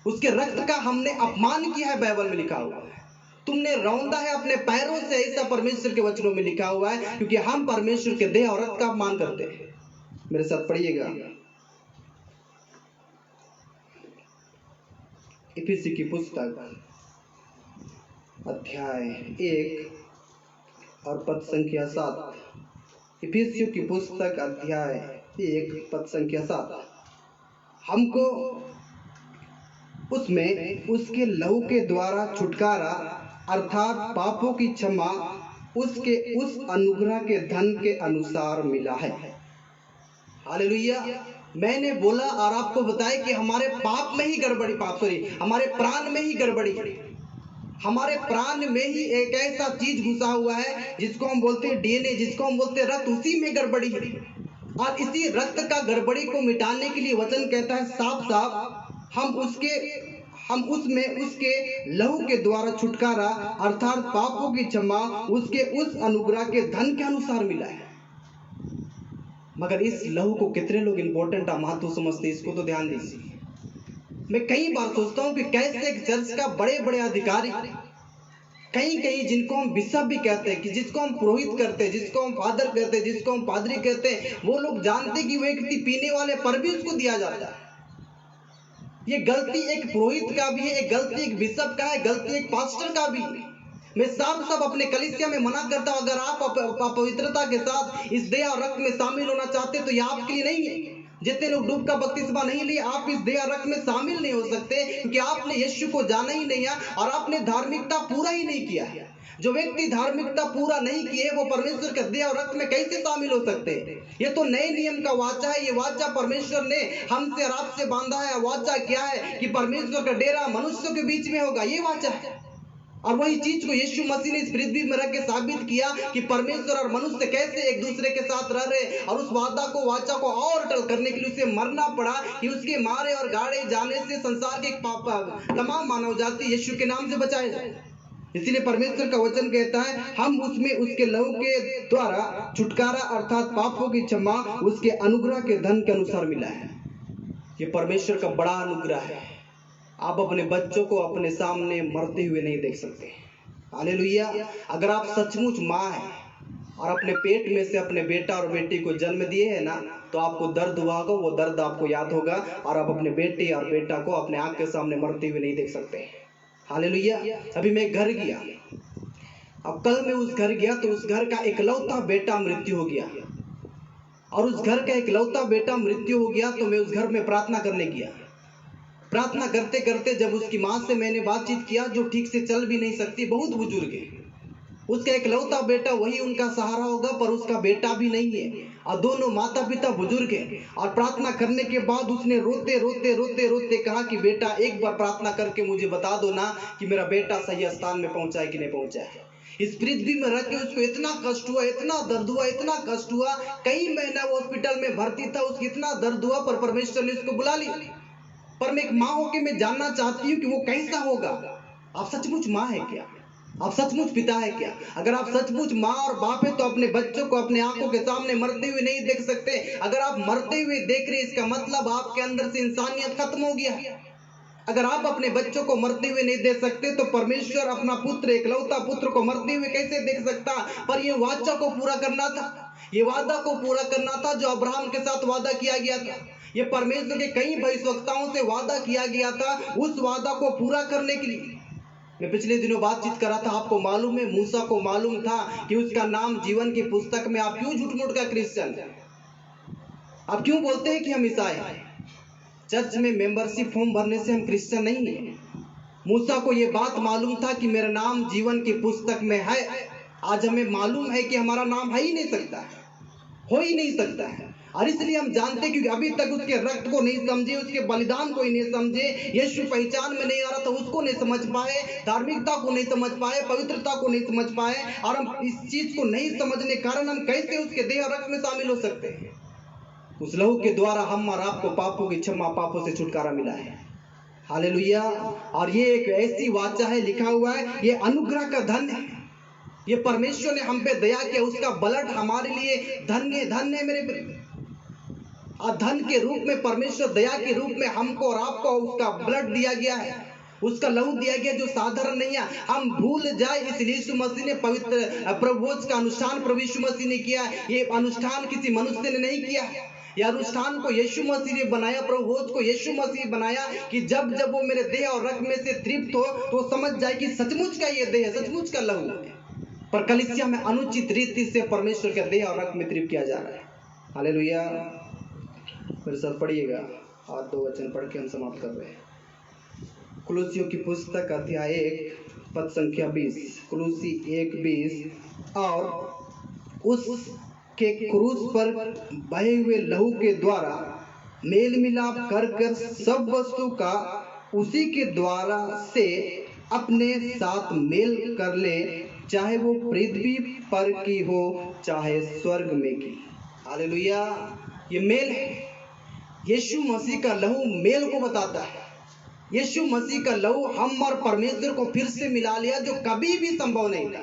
उसके रक्त का हमने अपमान किया है, बाइबल में लिखा हुआ है। तुमने रौंदा है अपने पैरों से, ऐसा परमेश्वर के वचनों में लिखा हुआ है, क्योंकि हम परमेश्वर के देह और रक्त का अपमान करते हैं। मेरे साथ पढ़िएगा इफिसी की पुस्तक अध्याय 1 और पद संख्या 7। इफिसियों की पुस्तक अध्याय 1 पद संख्या 7। हमको उसमें उसके लहू के द्वारा छुटकारा अर्थात पापों की क्षमा उसके उस अनुग्रह के धन के अनुसार मिला है। हालेलुया, मैंने बोला और आपको बताया कि हमारे पाप में ही गड़बड़ी, हमारे प्राण में ही गड़बड़ी, हमारे प्राण में ही एक ऐसा चीज घुसा हुआ है जिसको हम बोलते हैं डीएनए, जिसको हम बोलते हैं रक्त, उसी में गड़बड़ी है। और इसी रक्त का गड़बड़ी को मिटाने के लिए वचन कहता है साफ साफ, हम उसमें उसके लहू के द्वारा छुटकारा अर्थात पापों की क्षमा उसके उस अनुग्रह के धन के अनुसार मिला है। मगर इस लहू को कितने लोग इंपॉर्टेंट महत्व समझते, इसको तो ध्यान दीजिए। मैं कई बार सोचता हूं कि कैसे एक चर्च का बड़े बड़े अधिकारी, कहीं जिनको हम बिशप भी कहते हैं, कि जिसको हम पुरोहित करते हैं, जिसको हम फादर कहते हैं, जिसको हम पादरी कहते हैं, वो लोग जानते कि वो एक पीने वाले पर भी उसको दिया जाता है। ये गलती एक पुरोहित का भी है, एक गलती एक बिशप का है, गलती एक पास्टर का भी है। मैं साफ अपने कलीसिया में मना करता हूं, अगर आप पवित्रता के साथ इस देह और रक्त में शामिल होना चाहते तो ये आपके लिए नहीं है। जितने लोग डूब का बपतिस्मा नहीं लिए, आप इस देह और रक्त में शामिल नहीं हो सकते, क्योंकि आपने यीशु को जाना ही नहीं है और आपने धार्मिकता पूरा ही नहीं किया है। जो व्यक्ति धार्मिकता पूरा नहीं किए वो परमेश्वर के देह और रक्त में कैसे शामिल हो सकते हैं? ये तो नए नियम का वाचा है। ये वाचा परमेश्वर ने हमसे और आपसे बांधा है। वाचा क्या है कि परमेश्वर का डेरा मनुष्यों के बीच में होगा, ये वाचा है। और वही चीज को यीशु मसीह ने इस पृथ्वी में रख के साबित किया कि परमेश्वर और मनुष्य कैसे एक दूसरे के साथ रह रहे, और उस वादा को, वाचा को और अटल करने के लिए उसे मरना पड़ा कि उसके मारे और गाड़े जाने से संसार के तमाम मानव जाति यीशु के नाम से बचाए जाए। इसीलिए परमेश्वर का वचन कहता है हम उसमें उसके लहू के द्वारा छुटकारा अर्थात पापों की क्षमा उसके अनुग्रह के धन के अनुसार मिला है। ये परमेश्वर का बड़ा अनुग्रह है। आप अपने बच्चों को अपने सामने मरते हुए नहीं देख सकते। हालेलुया, अगर आप सचमुच माँ है और अपने पेट में से अपने बेटा और बेटी को जन्म दिए है ना, तो आपको दर्द हुआ होगा, वो दर्द आपको याद होगा, और आप अपने बेटे और बेटा को अपने आंख के सामने मरते हुए नहीं देख सकते। हालेलुया। अभी मैं एक घर गया, अब कल मैं उस घर गया तो उस घर का इकलौता बेटा मृत्यु हो गया, और उस घर का इकलौता बेटा मृत्यु हो गया तो मैं उस घर में प्रार्थना करने गया। प्रार्थना करते करते जब उसकी माँ से मैंने बातचीत किया, जो ठीक से चल भी नहीं सकती, बहुत बुजुर्ग है, उसका इकलौता बेटा वही उनका सहारा होगा, पर उसका बेटा भी नहीं है, और दोनों माता पिता बुजुर्ग हैं। और प्रार्थना करने के बाद उसने रोते रोते रोते रोते कहा कि बेटा एक बार प्रार्थना करके मुझे बता दो ना कि मेरा बेटा सही स्थान में पहुंचा है कि नहीं पहुंचा है। इस पृथ्वी में रह के उसको इतना कष्ट हुआ, इतना दर्द हुआ, इतना कष्ट हुआ, कई महीना वो हॉस्पिटल में भर्ती था, उसको इतना दर्द हुआ, पर परमेश्वर ने उसको बुला लिया। पर मैं एक माँ होकर मैं जानना चाहती हूँ कि वो कैसा होगा। आप सचमुच माँ है क्या? आप सचमुच पिता है क्या? अगर आप सचमुच माँ और बाप है तो अपने बच्चों को अपने आंखों के सामने मरते हुए नहीं देख सकते। अगर आप मरते हुए देख रहे, इसका मतलब आपके अंदर से इंसानियत खत्म हो गया। अगर आप अपने बच्चों को मरते हुए नहीं देख सकते तो परमेश्वर अपना पुत्र, इकलौता पुत्र को मरते हुए कैसे देख सकता? पर यह वाचा को पूरा करना था, ये वादा को पूरा करना था जो अब्राहम के साथ वादा किया गया था। ये परमेश्वर के कई भविष्यवक्ताओं से वादा किया गया था। उस वादा को पूरा करने के लिए मैं पिछले दिनों बातचीत कर रहा था। आपको मालूम है, मूसा को मालूम था कि उसका नाम जीवन की पुस्तक में। आप क्यों झूठ मूठ का क्रिश्चियन? आप क्यों बोलते हैं कि हम ईसाई हैं? चर्च में मेंबरशिप फॉर्म भरने से हम क्रिश्चियन नहीं है। मूसा को यह बात मालूम था कि मेरा नाम जीवन की पुस्तक में है। आज हमें मालूम है कि हमारा नाम है ही नहीं सकता, हो ही नहीं सकता है, और इसलिए हम जानते हैं, क्योंकि अभी तक उसके रक्त को नहीं समझे, उसके बलिदान को ही नहीं समझे, यीशु पहचान में नहीं आ रहा था, उसको नहीं समझ पाए, धार्मिकता को नहीं समझ पाए, पवित्रता को नहीं समझ पाए, और हम इस चीज को नहीं समझने के कारण हम कैसे उसके देह और रक्त में शामिल हो सकते हैं? उस लहू के द्वारा हम और आपको पापों की क्षमा, पापों से छुटकारा मिला है। हालेलुया। और ये एक ऐसी वाचा है, लिखा हुआ है, ये अनुग्रह का धन है। ये परमेश्वर ने हम पे दया किया, उसका ब्लड हमारे लिए धन्य धन्य है मेरे प्रिय। और धन के रूप में परमेश्वर दया के रूप में हमको और आपको उसका ब्लड दिया गया है, उसका लहू दिया गया, जो साधारण नहीं है। हम भूल जाए, इसलिए यीशु मसीह ने पवित्र प्रभुभोज का अनुष्ठान प्रभु यीशु मसीह ने किया। ये अनुष्ठान किसी मनुष्य ने नहीं किया, यह अनुष्ठान को यीशु मसीह ने बनाया, प्रभुभोज को यीशु मसीह बनाया, कि जब जब वो मेरे देह और रक्त में से तृप्त हो तो समझ जाए कि सचमुच का ये देह है, सचमुच का लहू है। पर कलीसिया में अनुचित रीति से परमेश्वर के देह और रक्त में तृप्त किया जा रहा है। हालेलुया। मेरे साथ पढ़िएगा, और 2 वचन पढ़ के हम समाप्त कर रहे हैं। कुलूसियों की पुस्तक अध्याय 1 पद संख्या 20। कुलूसी 1:20। और उसके क्रूस पर बहे हुए लहू के द्वारा मेल मिलाप कर कर सब वस्तु का उसी के द्वारा से अपने साथ मेल कर ले, चाहे वो पृथ्वी पर की हो चाहे स्वर्ग में की। हालेलुया। ये मेल है। यीशु मसीह का लहू मेल को बताता है। यीशु मसीह का लहू हम और परमेश्वर को फिर से मिला लिया, जो कभी भी संभव नहीं था।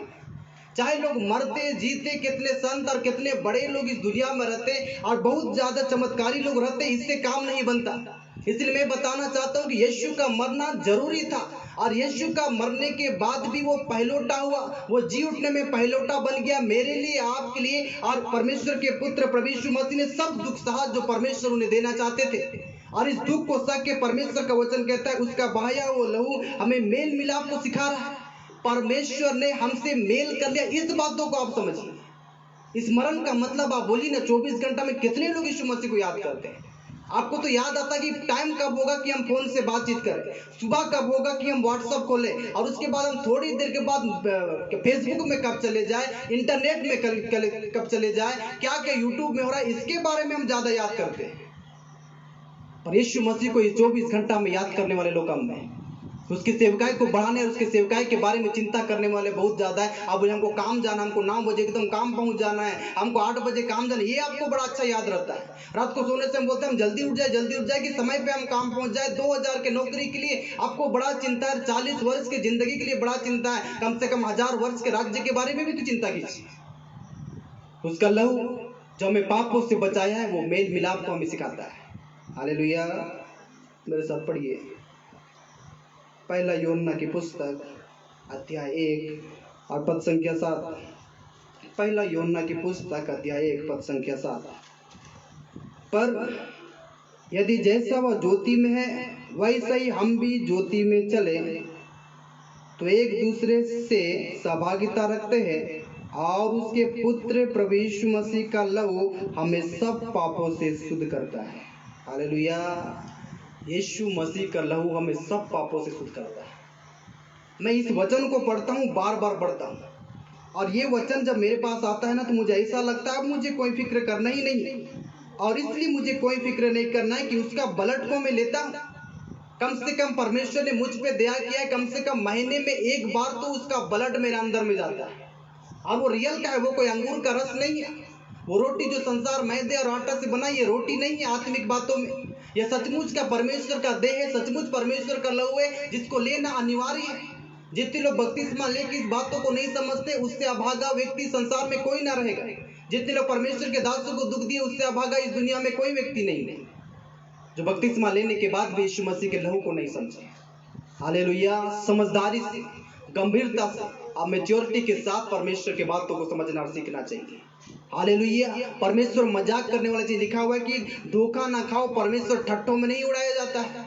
चाहे लोग मरते जीते, कितने संत और कितने बड़े लोग इस दुनिया में रहते और बहुत ज्यादा चमत्कारी लोग रहते, इससे काम नहीं बनता। इसलिए मैं बताना चाहता हूँ कि यीशु का मरना जरूरी था, और यीशु का मरने के बाद भी वो पहलौठा हुआ, वो जी उठने में पहलौठा बन गया मेरे लिए, आपके लिए। और परमेश्वर के पुत्र प्रभु यीशु मसीह ने सब दुख सहा जो परमेश्वर उन्हें देना चाहते थे, और इस दुख को सह के परमेश्वर का वचन कहता है उसका बहाया वो लहू हमें मेल मिलाप को सिखा रहा है। परमेश्वर ने हमसे मेल कर लिया। इस बातों को आप समझिए। स्मरण का मतलब आप बोलिए ना, 24 घंटा में कितने लोग यीशु मसीह को याद करते हैं? आपको तो याद आता कि टाइम कब होगा कि हम फोन से बातचीत करें, सुबह कब होगा कि हम व्हाट्सएप खोलें, और उसके बाद हम थोड़ी देर के बाद फेसबुक में कब चले जाए, इंटरनेट में कब चले जाए, क्या क्या यूट्यूब में हो रहा है, इसके बारे में हम ज्यादा याद करते हैं। और यीशु मसीह को 24 घंटा में याद करने वाले लोग कम हैं। उसकी सेवकाई को बढ़ाने और उसके सेवकाई के बारे में चिंता करने वाले बहुत ज्यादा है। अब हमको काम जाना, हमको 9 बजे एकदम काम पहुंच जाना है, हमको 8 बजे काम जाना, ये आपको बड़ा अच्छा याद रहता है। रात को सोने से हम बोलते हैं हम जल्दी उठ जाए कि समय पे हम काम पहुंच जाए। 2000 के नौकरी के लिए आपको बड़ा चिंता है, 40 वर्ष की जिंदगी के लिए बड़ा चिंता है, कम से कम 1000 वर्ष के राज्य के बारे में भी तो चिंता कीजिए। उसका लहू जो हमें पापों से बचाया है, वो मेल मिलाप को हमें सिखाता है। हालेलुया। मेरे साथ पढ़िए, पहला यूहन्ना की पुस्तक अध्याय 1 और पद संख्या 7। पहला यूहन्ना की पुस्तक अध्याय 1 पद संख्या 7। पर यदि जैसा वह ज्योति में है वैसा ही हम भी ज्योति में चले तो एक दूसरे से सहभागिता रखते हैं और उसके पुत्र प्रभु यीशु मसीह का लहू हमें सब पापों से शुद्ध करता है। हालेलुया। यीशु मसीह का लहू हमें सब पापों से शुद्ध करता है। मैं इस वचन को पढ़ता हूँ, बार बार पढ़ता हूँ, और ये वचन जब मेरे पास आता है ना तो मुझे ऐसा लगता है अब मुझे कोई फिक्र करना ही नहीं, और इसलिए मुझे कोई फिक्र नहीं करना है कि उसका ब्लड को मैं लेता हूँ। कम से कम परमेश्वर ने मुझ पे दया किया है, कम से कम महीने में एक बार तो उसका ब्लड मेरे अंदर में जाता है। और वो रियल का है, वो कोई अंगूर का रस नहीं है। वो रोटी जो संसार मैदे और आटा से बना, ये रोटी नहीं है आत्मिक बातों में। यह सचमुच का परमेश्वर का देह है, सचमुच परमेश्वर का लहू है, जिसको लेना अनिवार्य है। जितने लोग बपतिस्मा लेके इस बातों को नहीं समझते, उससे अभागा व्यक्ति संसार में कोई ना रहेगा। जितने लोग परमेश्वर के दासों को दुख दिए, उससे अभागा इस दुनिया में कोई व्यक्ति नहीं है जो बपतिस्मा लेने के बाद भी यीशु मसीह के लहू को नहीं समझे। हालेलुया। समझदारी से, गंभीरता से और मैच्योरिटी के साथ परमेश्वर के बातों को समझना और सीखना चाहिए। हालेलुया। परमेश्वर मजाक करने वाला चीज लिखा हुआ है कि धोखा ना खाओ, परमेश्वर ठट्ठों में नहीं उड़ाया जाता है।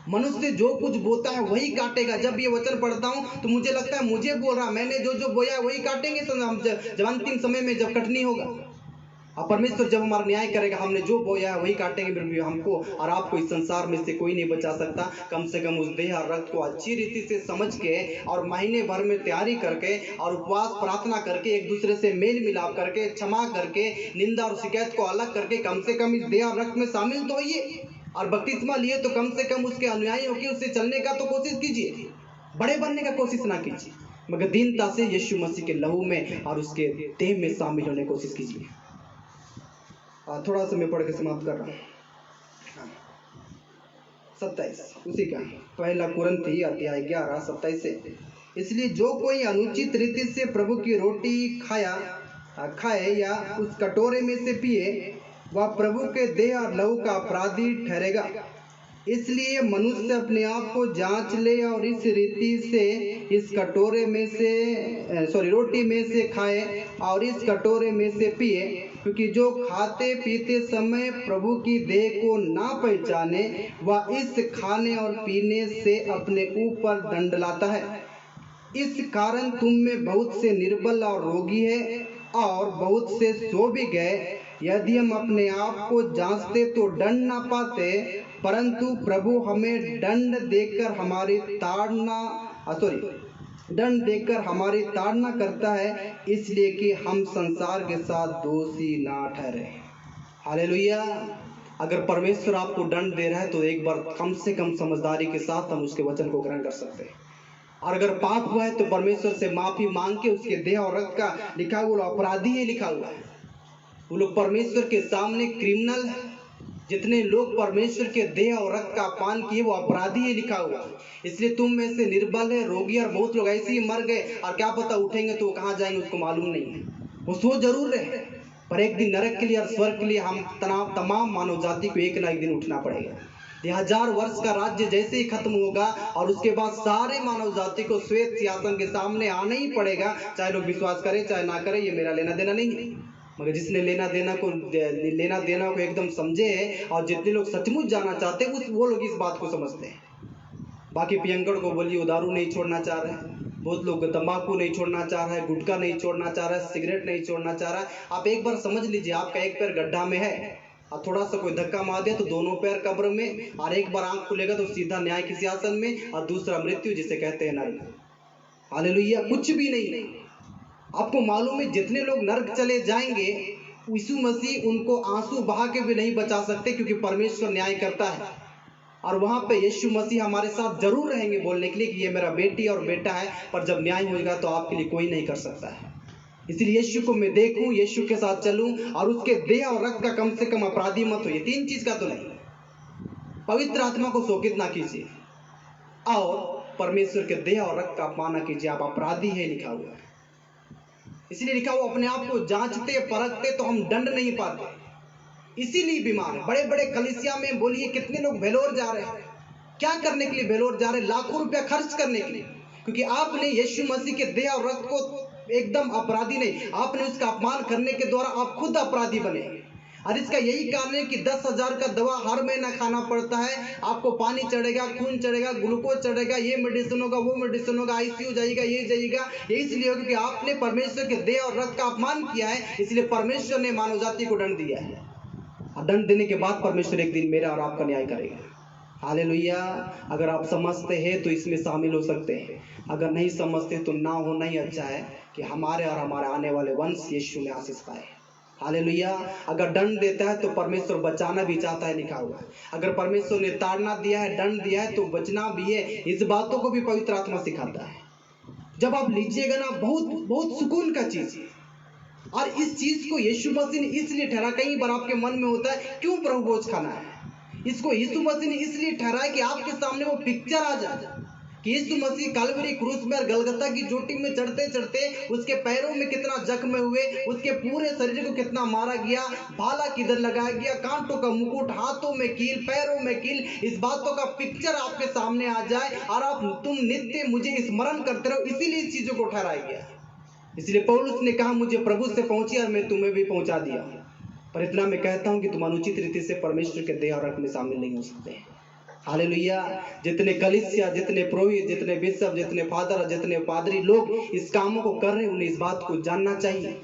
मनुष्य जो कुछ बोता है वही काटेगा। जब ये वचन पढ़ता हूँ तो मुझे लगता है मुझे बोल रहा, मैंने जो जो बोया वही काटेंगे जब अंतिम समय में जब कटनी होगा। और परमेश्वर जब हमारा न्याय करेगा, हमने जो बोया है वही काटेंगे। हमको और आपको इस संसार में से कोई नहीं बचा सकता। कम से कम उस देह और रक्त को अच्छी रीति से समझ के और महीने भर में तैयारी करके और उपवास प्रार्थना करके एक दूसरे से मेल मिलाप करके क्षमा करके निंदा और शिकायत को अलग करके कम से कम इस देह और रक्त में शामिल तो होइए। और बपतिस्मा लिए तो कम से कम उसके अनुयायी होकर उससे चलने का तो कोशिश कीजिए। बड़े बनने का कोशिश ना कीजिए, मगर दीनता से यीशु मसीह के लहू में और उसके देह में शामिल होने की कोशिश कीजिए। थोड़ा सा मैं पढ़ के समाप्त कर रहा हूँ। 27 उसी का पहला कुरिन्थी अध्याय 11 27 से। इसलिए जो कोई अनुचित रीति से प्रभु की रोटी खाए या उस कटोरे में से पिए, वह प्रभु के देह और लहू का अपराधी ठहरेगा। इसलिए मनुष्य अपने आप को जांच ले और इस रीति से इस कटोरे में से रोटी में से खाए और इस कटोरे में से पिए, क्योंकि जो खाते पीते समय प्रभु की देह को ना पहचाने, वह इस खाने और पीने से अपने ऊपर दंड लाता है। इस कारण तुम में बहुत से निर्बल और रोगी है और बहुत से सो भी गए। यदि हम अपने आप को जांचते तो दंड ना पाते, परंतु प्रभु हमें दंड देकर हमारी ताड़ना करता है, इसलिए कि हम संसार के साथ दोषी ना ठहरे। हालेलुया। अगर परमेश्वर आपको दंड दे रहा है तो एक बार कम से कम समझदारी के साथ हम उसके वचन को ग्रहण कर सकते हैं। और अगर पाप हुआ है तो परमेश्वर से माफी मांग के उसके देह और रक्त का लिखा हुआ अपराधी है लिखा हुआ है। वो लोग परमेश्वर के सामने क्रिमिनल है। जितने लोग परमेश्वर के देह और रक्त का पान किए वो अपराधी है लिखा हुआ। इसलिए तुम में से निर्बल है, रोगी और बहुत लोग ऐसे ही मर गए और क्या पता उठेंगे तो कहाँ जाएंगे उसको मालूम नहीं है। वो सो जरूर रहे, पर एक दिन नरक के लिए और स्वर्ग के लिए हम तमाम मानव जाति को एक ना एक दिन उठना पड़ेगा। 1000 वर्ष का राज्य जैसे ही खत्म होगा और उसके बाद सारे मानव जाति को श्वेत सिंहासन के सामने आना ही पड़ेगा, चाहे लोग विश्वास करें चाहे ना करें। ये मेरा लेना देना नहीं है, मगर जिसने लेना देना को एकदम समझे है और जितने लोग सचमुच जाना चाहते हैं वो लोग इस बात को समझते हैं। बाकी पियंकड़ को बोलिए वो दारू नहीं छोड़ना चाह रहे हैं, बहुत लोग तंबाकू नहीं छोड़ना चाह रहा है, गुटखा नहीं छोड़ना चाह रहा है, सिगरेट नहीं छोड़ना चाह रहा है। आप एक बार समझ लीजिए, आपका एक पैर गड्ढा में है और थोड़ा सा कोई धक्का मार दिया तो दोनों पैर कब्र में, और एक बार आंख खुलेगा तो सीधा न्याय के सिंहासन में, और दूसरा मृत्यु जिसे कहते हैं नरक। हालेलुया। कुछ भी नहीं। आपको मालूम है जितने लोग नरक चले जाएंगे यीशु मसीह उनको आंसू बहा के भी नहीं बचा सकते, क्योंकि परमेश्वर न्याय करता है और वहां पे यीशु मसीह हमारे साथ जरूर रहेंगे बोलने के लिए कि ये मेरा बेटी और बेटा है, पर जब न्याय होगा तो आपके लिए कोई नहीं कर सकता है। इसलिए यीशु को मैं देखूं, यीशु के साथ चलूं और उसके देह और रक्त का कम से कम अपराधी मत हो। ये 3 चीज का तो नहीं। पवित्र आत्मा को शोकित ना कीजिए और परमेश्वर के देह और रक्त का अपमान ना कीजिए, आप अपराधी है लिखा हुआ है। इसलिए लिखा हुआ अपने आप को जांचते परखते तो हम दंड नहीं पाते, इसीलिए बीमार है। बड़े बड़े कलीसिया में बोलिए कितने लोग भेलोर जा रहे हैं, क्या करने के लिए भेलोर जा रहे हैं? लाखों रुपया खर्च करने के लिए, क्योंकि आपने यीशु मसीह के देह और रक्त को एकदम अपराधी नहीं, आपने उसका अपमान करने के द्वारा आप खुद अपराधी बने। और इसका यही कारण है कि 10,000 का दवा हर महीना खाना पड़ता है। आपको पानी चढ़ेगा, खून चढ़ेगा, ग्लूकोज चढ़ेगा, ये मेडिसिन होगा, वो मेडिसिन होगा, आईसीयू जाएगा, ये जाएगा। ये इसलिए होगा कि आपने परमेश्वर के देह और रक्त का अपमान किया है, इसलिए परमेश्वर ने मानव जाति को दंड दिया है। और दंड देने के बाद परमेश्वर एक दिन मेरा और आपका न्याय करेगा। हालेलुया। अगर आप समझते हैं तो इसमें शामिल हो सकते हैं, अगर नहीं समझते तो ना होना ही अच्छा है कि हमारे और हमारे आने वाले वंश यीशु में आशीष पाए। हालेलुया। अगर दंड देता है तो परमेश्वर बचाना भी चाहता है, लिखा हुआ है। अगर परमेश्वर ने ताड़ना दिया है, दंड दिया है, तो बचना भी है। इस बातों को भी पवित्र आत्मा सिखाता है। जब आप लीजिएगा ना, बहुत बहुत सुकून का चीज, और इस चीज को यीशु मसीह ने इसलिए ठहरा। कई बार आपके मन में होता है क्यों प्रभु भोज खाना है, इसको यीशु मसीह ने इसलिए ठहराया कि आपके सामने वो पिक्चर आ जाए कि यीशु मसीह कलवरी क्रूस में और गलगता की चोटी में चढ़ते चढ़ते उसके पैरों में कितना जख्म हुए, उसके पूरे शरीर को कितना मारा गया, भाला किधर लगाया गया, कांटों का मुकुट, हाथों में कील, पैरों में कील। इस बातों का पिक्चर आपके सामने आ जाए और आप तुम नित्य मुझे स्मरण करते रहो, इसीलिए इस चीजों को ठहराया गया। इसलिए पौलुस ने कहा मुझे प्रभु से पहुंची और मैं तुम्हें भी पहुंचा दिया। पर इतना मैं कहता हूं कि तुम अनुचित रीति से परमेश्वर के देह और रक्त में शामिल नहीं हो सकते। हालेलुया। जितने कलीसिया, जितने पुरोहित, जितने बिशप, जितने फादर, जितने पादरी लोग इस कामों को कर रहे हैं, उन्हें इस बात को जानना चाहिए।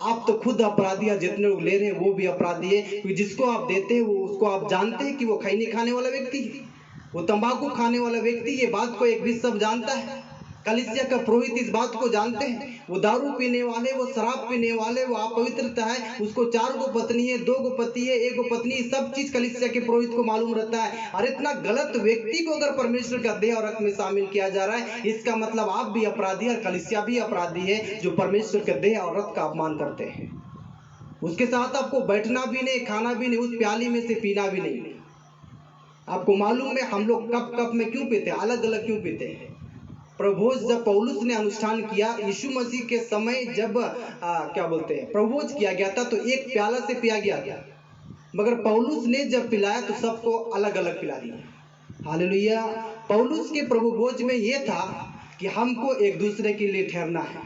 आप तो खुद अपराधी है, जितने लोग ले रहे हैं वो भी अपराधी है, क्योंकि जिसको आप देते हैं वो उसको आप जानते हैं कि वो खैनी खाने वाला व्यक्ति है, वो तंबाकू खाने वाला व्यक्ति। ये बात को एक बिशप जानता है, कलीसिया का पुरोहित इस बात को जानते हैं। वो दारू पीने वाले, वो शराब पीने वाले, वो अपवित्रता है, उसको 4 गो पत्नी है, 2 गो पति है, 1 गो पत्नी, सब चीज कलीसिया के पुरोहित को मालूम रहता है। और इतना गलत व्यक्ति को अगर परमेश्वर का देह और रक्त में शामिल किया जा रहा है, इसका मतलब आप भी अपराधी और कलीसिया भी अपराधी है, जो परमेश्वर के देह और रक्त का अपमान करते हैं। उसके साथ आपको बैठना भी नहीं, खाना भी नहीं, उस प्याली में से पीना भी नहीं। आपको मालूम है हम लोग कप कप में क्यों पीते हैं, अलग अलग क्यों पीते हैं। प्रभोज जब पौलुस ने अनुष्ठान किया यीशु मसीह के समय, जब क्या बोलते हैं प्रभोज किया गया था, तो एक प्याला से पिया गया था, मगर पौलुस ने जब पिलाया तो सबको अलग अलग पिला दिया। हालेलुया। पौलुस के प्रभुभोज में यह था कि हमको एक दूसरे के लिए ठहरना है,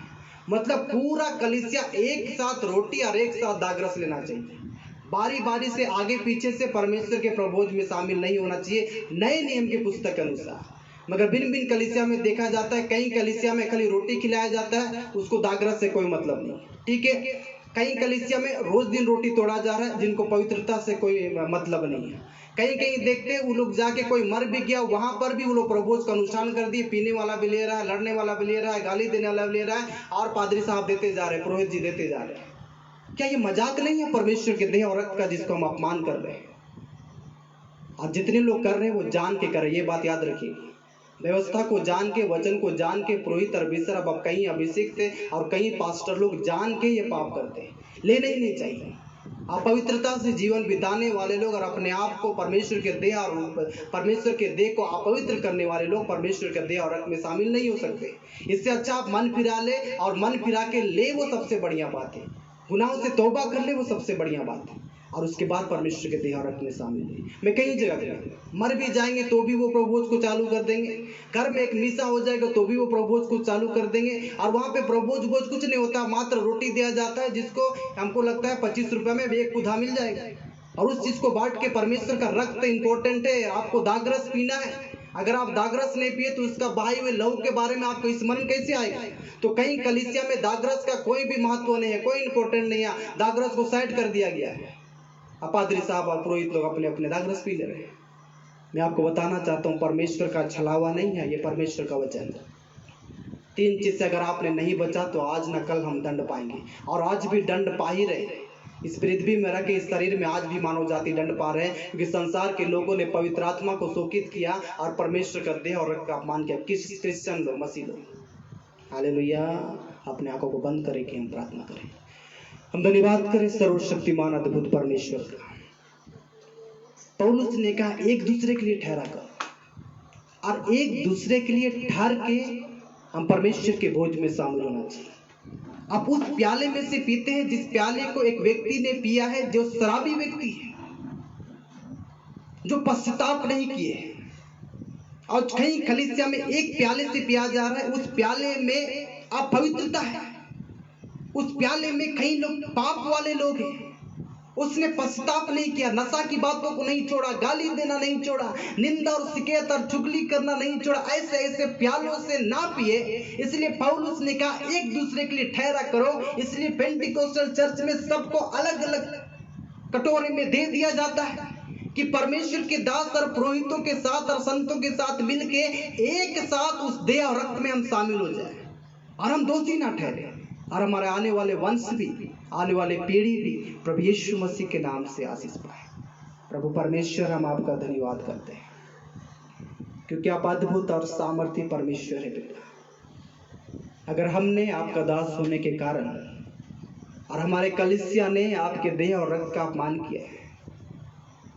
मतलब पूरा कलीसिया एक साथ रोटी और एक साथ दागरस लेना चाहिए, बारी बारी से आगे पीछे से परमेश्वर के प्रभोज में शामिल नहीं होना चाहिए नए नियम की पुस्तक के अनुसार। मगर भिन्न भिन्न कलीसिया में देखा जाता है, कई कलीसिया में खाली रोटी खिलाया जाता है, उसको दागरस से कोई मतलब नहीं, ठीक है। कई कलीसिया में रोज दिन रोटी तोड़ा जा रहा है, जिनको पवित्रता से कोई मतलब नहीं है। कहीं कहीं देखते हैं वो लोग जाके कोई मर भी गया, वहां पर भी वो लोग प्रभोज का अनुष्ठान कर दिए, पीने वाला भी ले रहा है, लड़ने वाला भी ले रहा है, गाली देने वाला भी ले रहा है, और पादरी साहब देते जा रहे हैं, पुरोहित जी देते जा रहे हैं। क्या ये मजाक नहीं है परमेश्वर के देह और रक्त का, जिसको हम अपमान कर रहे हैं? और जितने लोग कर रहे हैं वो जान के कर रहे हैं, ये बात याद रखिए। व्यवस्था को जान के, वचन को जान के पुरोहित और बिशप, अब कहीं अभिषेक से और कहीं पास्टर लोग जान के ये पाप करते हैं, लेना ही नहीं चाहिए। अपवित्रता से जीवन बिताने वाले लोग और अपने आप को परमेश्वर के देह और परमेश्वर के देह को अपवित्र करने वाले लोग परमेश्वर के देह और रक्त में शामिल नहीं हो सकते। इससे अच्छा आप मन फिरा ले, और मन फिरा के ले वो सबसे बढ़िया बात है। गुनाहों से तौबा कर ले, वो सबसे बढ़िया बात है, और उसके बाद परमेश्वर के देह और रक्त में शामिल है। मैं कई जगह मर भी जाएंगे तो भी वो प्रभुभोज को चालू कर देंगे, घर में एक मीसा हो जाएगा तो भी वो प्रभुभोज को चालू कर देंगे, और वहां पे प्रभुभोज कुछ नहीं होता, मात्र रोटी दिया जाता है, जिसको हमको लगता है 25 रुपए में भी एक पुधा मिल जाएगा, और उस चीज को बांट के परमेश्वर का रक्त इंपॉर्टेंट है। आपको दागरस पीना है, अगर आप दागरस नहीं पिए तो उसका बहाए हुए लहू के बारे में आपको स्मरण कैसे आएगा? तो कहीं कलीसिया में दागरस का कोई भी महत्व नहीं है, कोई इंपॉर्टेंट नहीं है, दागरस को साइड कर दिया गया है। पादरी साहब और पुरोहित लोग अपने अपने दागरस पी ले रहे हैं। मैं आपको बताना चाहता हूँ परमेश्वर का छलावा नहीं है, ये परमेश्वर का वचन है। 3 चीज से अगर आपने नहीं बचा तो आज न कल हम दंड पाएंगे, और आज भी दंड पा ही रहे। इस पृथ्वी में रह के इस शरीर में आज भी मानव जाति दंड पा रहे हैं, क्योंकि संसार के लोगों ने पवित्र आत्मा को शोकित किया और परमेश्वर का देह और रक्त का अपमान किया। किस क्रिश्चियन लोग, मसीह लोग। हालेलुया। अपने आंखों को बंद करें कि हम प्रार्थना करें। हम धन्यवाद करें सर्वशक्तिमान अद्भुत परमेश्वर का। पौलुस ने कहा एक दूसरे के लिए ठहरा कर, और एक दूसरे के लिए ठहर के हम परमेश्वर के भोज में शामिल होना चाहिए। आप उस प्याले में से पीते हैं जिस प्याले को एक व्यक्ति ने पिया है, जो शराबी व्यक्ति है, जो पश्चाताप नहीं किए। और कहीं कलीसिया में एक प्याले से पिया जा रहा है, उस प्याले में अपवित्रता है, उस प्याले में कई लोग पाप वाले लोग हैं। उसने पश्चाताप नहीं किया, नशा की बातों को नहीं छोड़ा, गाली देना नहीं छोड़ा, निंदा और शिकायत और चुगली करना नहीं छोड़ा। ऐसे ऐसे प्यालों से ना पिए। इसलिए पौलुस ने कहा एक दूसरे के लिए ठहरा करो। इसलिए पेंटिकोस्टल चर्च में सबको अलग अलग कटोरे में दे दिया जाता है कि परमेश्वर के दास और पुरोहितों के साथ और संतों के साथ मिलके एक साथ उस देह और रक्त में हम शामिल हो जाए और हम दोषी ना ठहरे, और हमारे आने वाले वंश भी, आने वाले पीढ़ी भी प्रभु यीशु मसीह के नाम से आशीष पाए। प्रभु परमेश्वर, हम आपका धन्यवाद करते हैं क्योंकि आप अद्भुत और सामर्थ्य परमेश्वर है पिता। अगर हमने आपका दास होने के कारण और हमारे कलीसिया ने आपके देह और रक्त का अपमान किया है,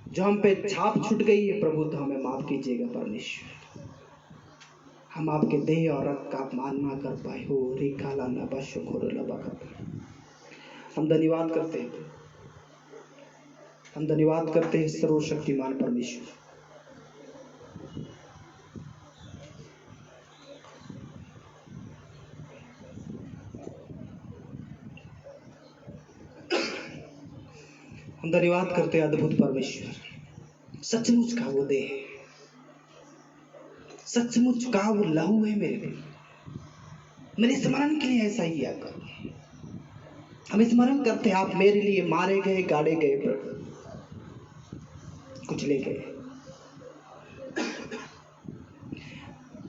जो हम पे छाप छूट गई है प्रभु, तो हमें माफ कीजिएगा परमेश्वर। हम आपके देह और रक्त का अपमान ना कर पाए हो। हम धन्यवाद करते हैं, हम धन्यवाद करते हैं सर्वशक्तिमान परमेश्वर। हम धन्यवाद करते हैं अद्भुत परमेश्वर। सचमुच का वो देह, सचमुच का वो लहू है मेरे स्मरण के लिए ऐसा ही किया कर। हम स्मरण करते हैं आप मेरे लिए मारे गए, गाड़े गए, प्रभु कुचले गए।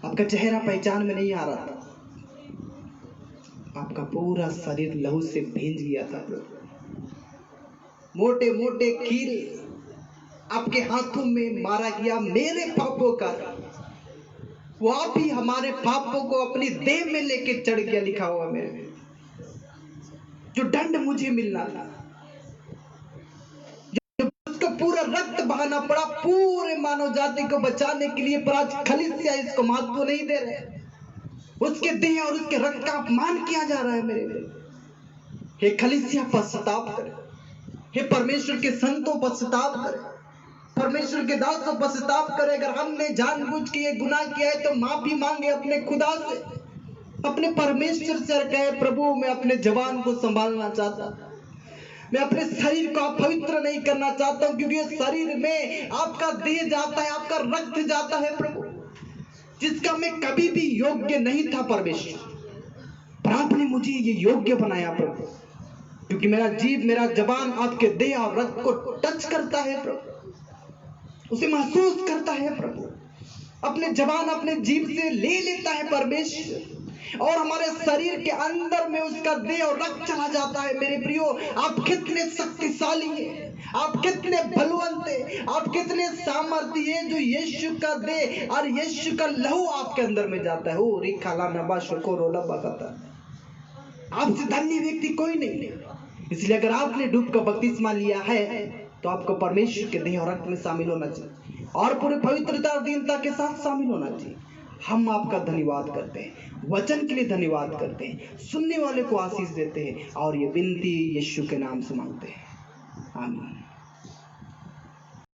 आपका चेहरा पहचान में नहीं आ रहा था, आपका पूरा शरीर लहू से भींज गया था प्रभु। मोटे मोटे कील आपके हाथों में मारा गया मेरे पापों का। वो आप ही हमारे पापों को अपनी देह में लेके चढ़ गया, लिखा हुआ मेरे। जो दंड मुझे मिलना था, जो उसको पूरा रक्त बहाना पड़ा पूरे मानव जाति को बचाने के लिए, पर आज कलीसिया इसको महत्व नहीं दे रहे। उसके देह और उसके रक्त का अपमान किया जा रहा है मेरे। हे कलीसिया पश्चाताप करे, हे परमेश्वर के संतों पश्चाताप करे, परमेश्वर के दासों पश्चाताप करे। अगर हमने जानबूझ के ये गुनाह किया है तो माफी मांगे अपने खुदा से, अपने परमेश्वर से, और कहे प्रभु मैं अपने जवान को संभालना चाहता, मैं अपने शरीर को अपवित्र नहीं करना चाहता हूं, क्योंकि इस शरीर में आपका देह जाता है, आपका रक्त जाता है प्रभु, जिसका मैं कभी भी योग्य नहीं था परमेश्वर, पर आपने मुझे ये योग्य बनाया प्रभु, क्योंकि मेरा जीव, मेरा जवान आपके देह और रक्त को टच करता है प्रभु, उसे महसूस करता है प्रभु। अपने जवान अपने जीव से ले लेता है परमेश्वर, और हमारे शरीर के अंदर में उसका देह और रक्त चला जाता है। मेरे प्रियो, आप कितने शक्तिशाली हैं, आप कितने बलवंत हैं, आप कितने सामर्थ्य हैं, जो यीशु का देह और यीशु का लहू आपके अंदर में जाता है। ओ रिखाला नबा शको रोला बकाता, आपसे धन्य व्यक्ति कोई नहीं। इसलिए अगर आपने डूब का बपतिस्मा लिया है तो आपको परमेश्वर के देह और रक्त में शामिल होना चाहिए, और पूरे पवित्रता और दीनता के साथ शामिल होना चाहिए। हम आपका धन्यवाद करते हैं, वचन के लिए धन्यवाद करते हैं, सुनने वाले को आशीष देते हैं, और ये विनती यीशु के नाम से मांगते हैं, आमीन।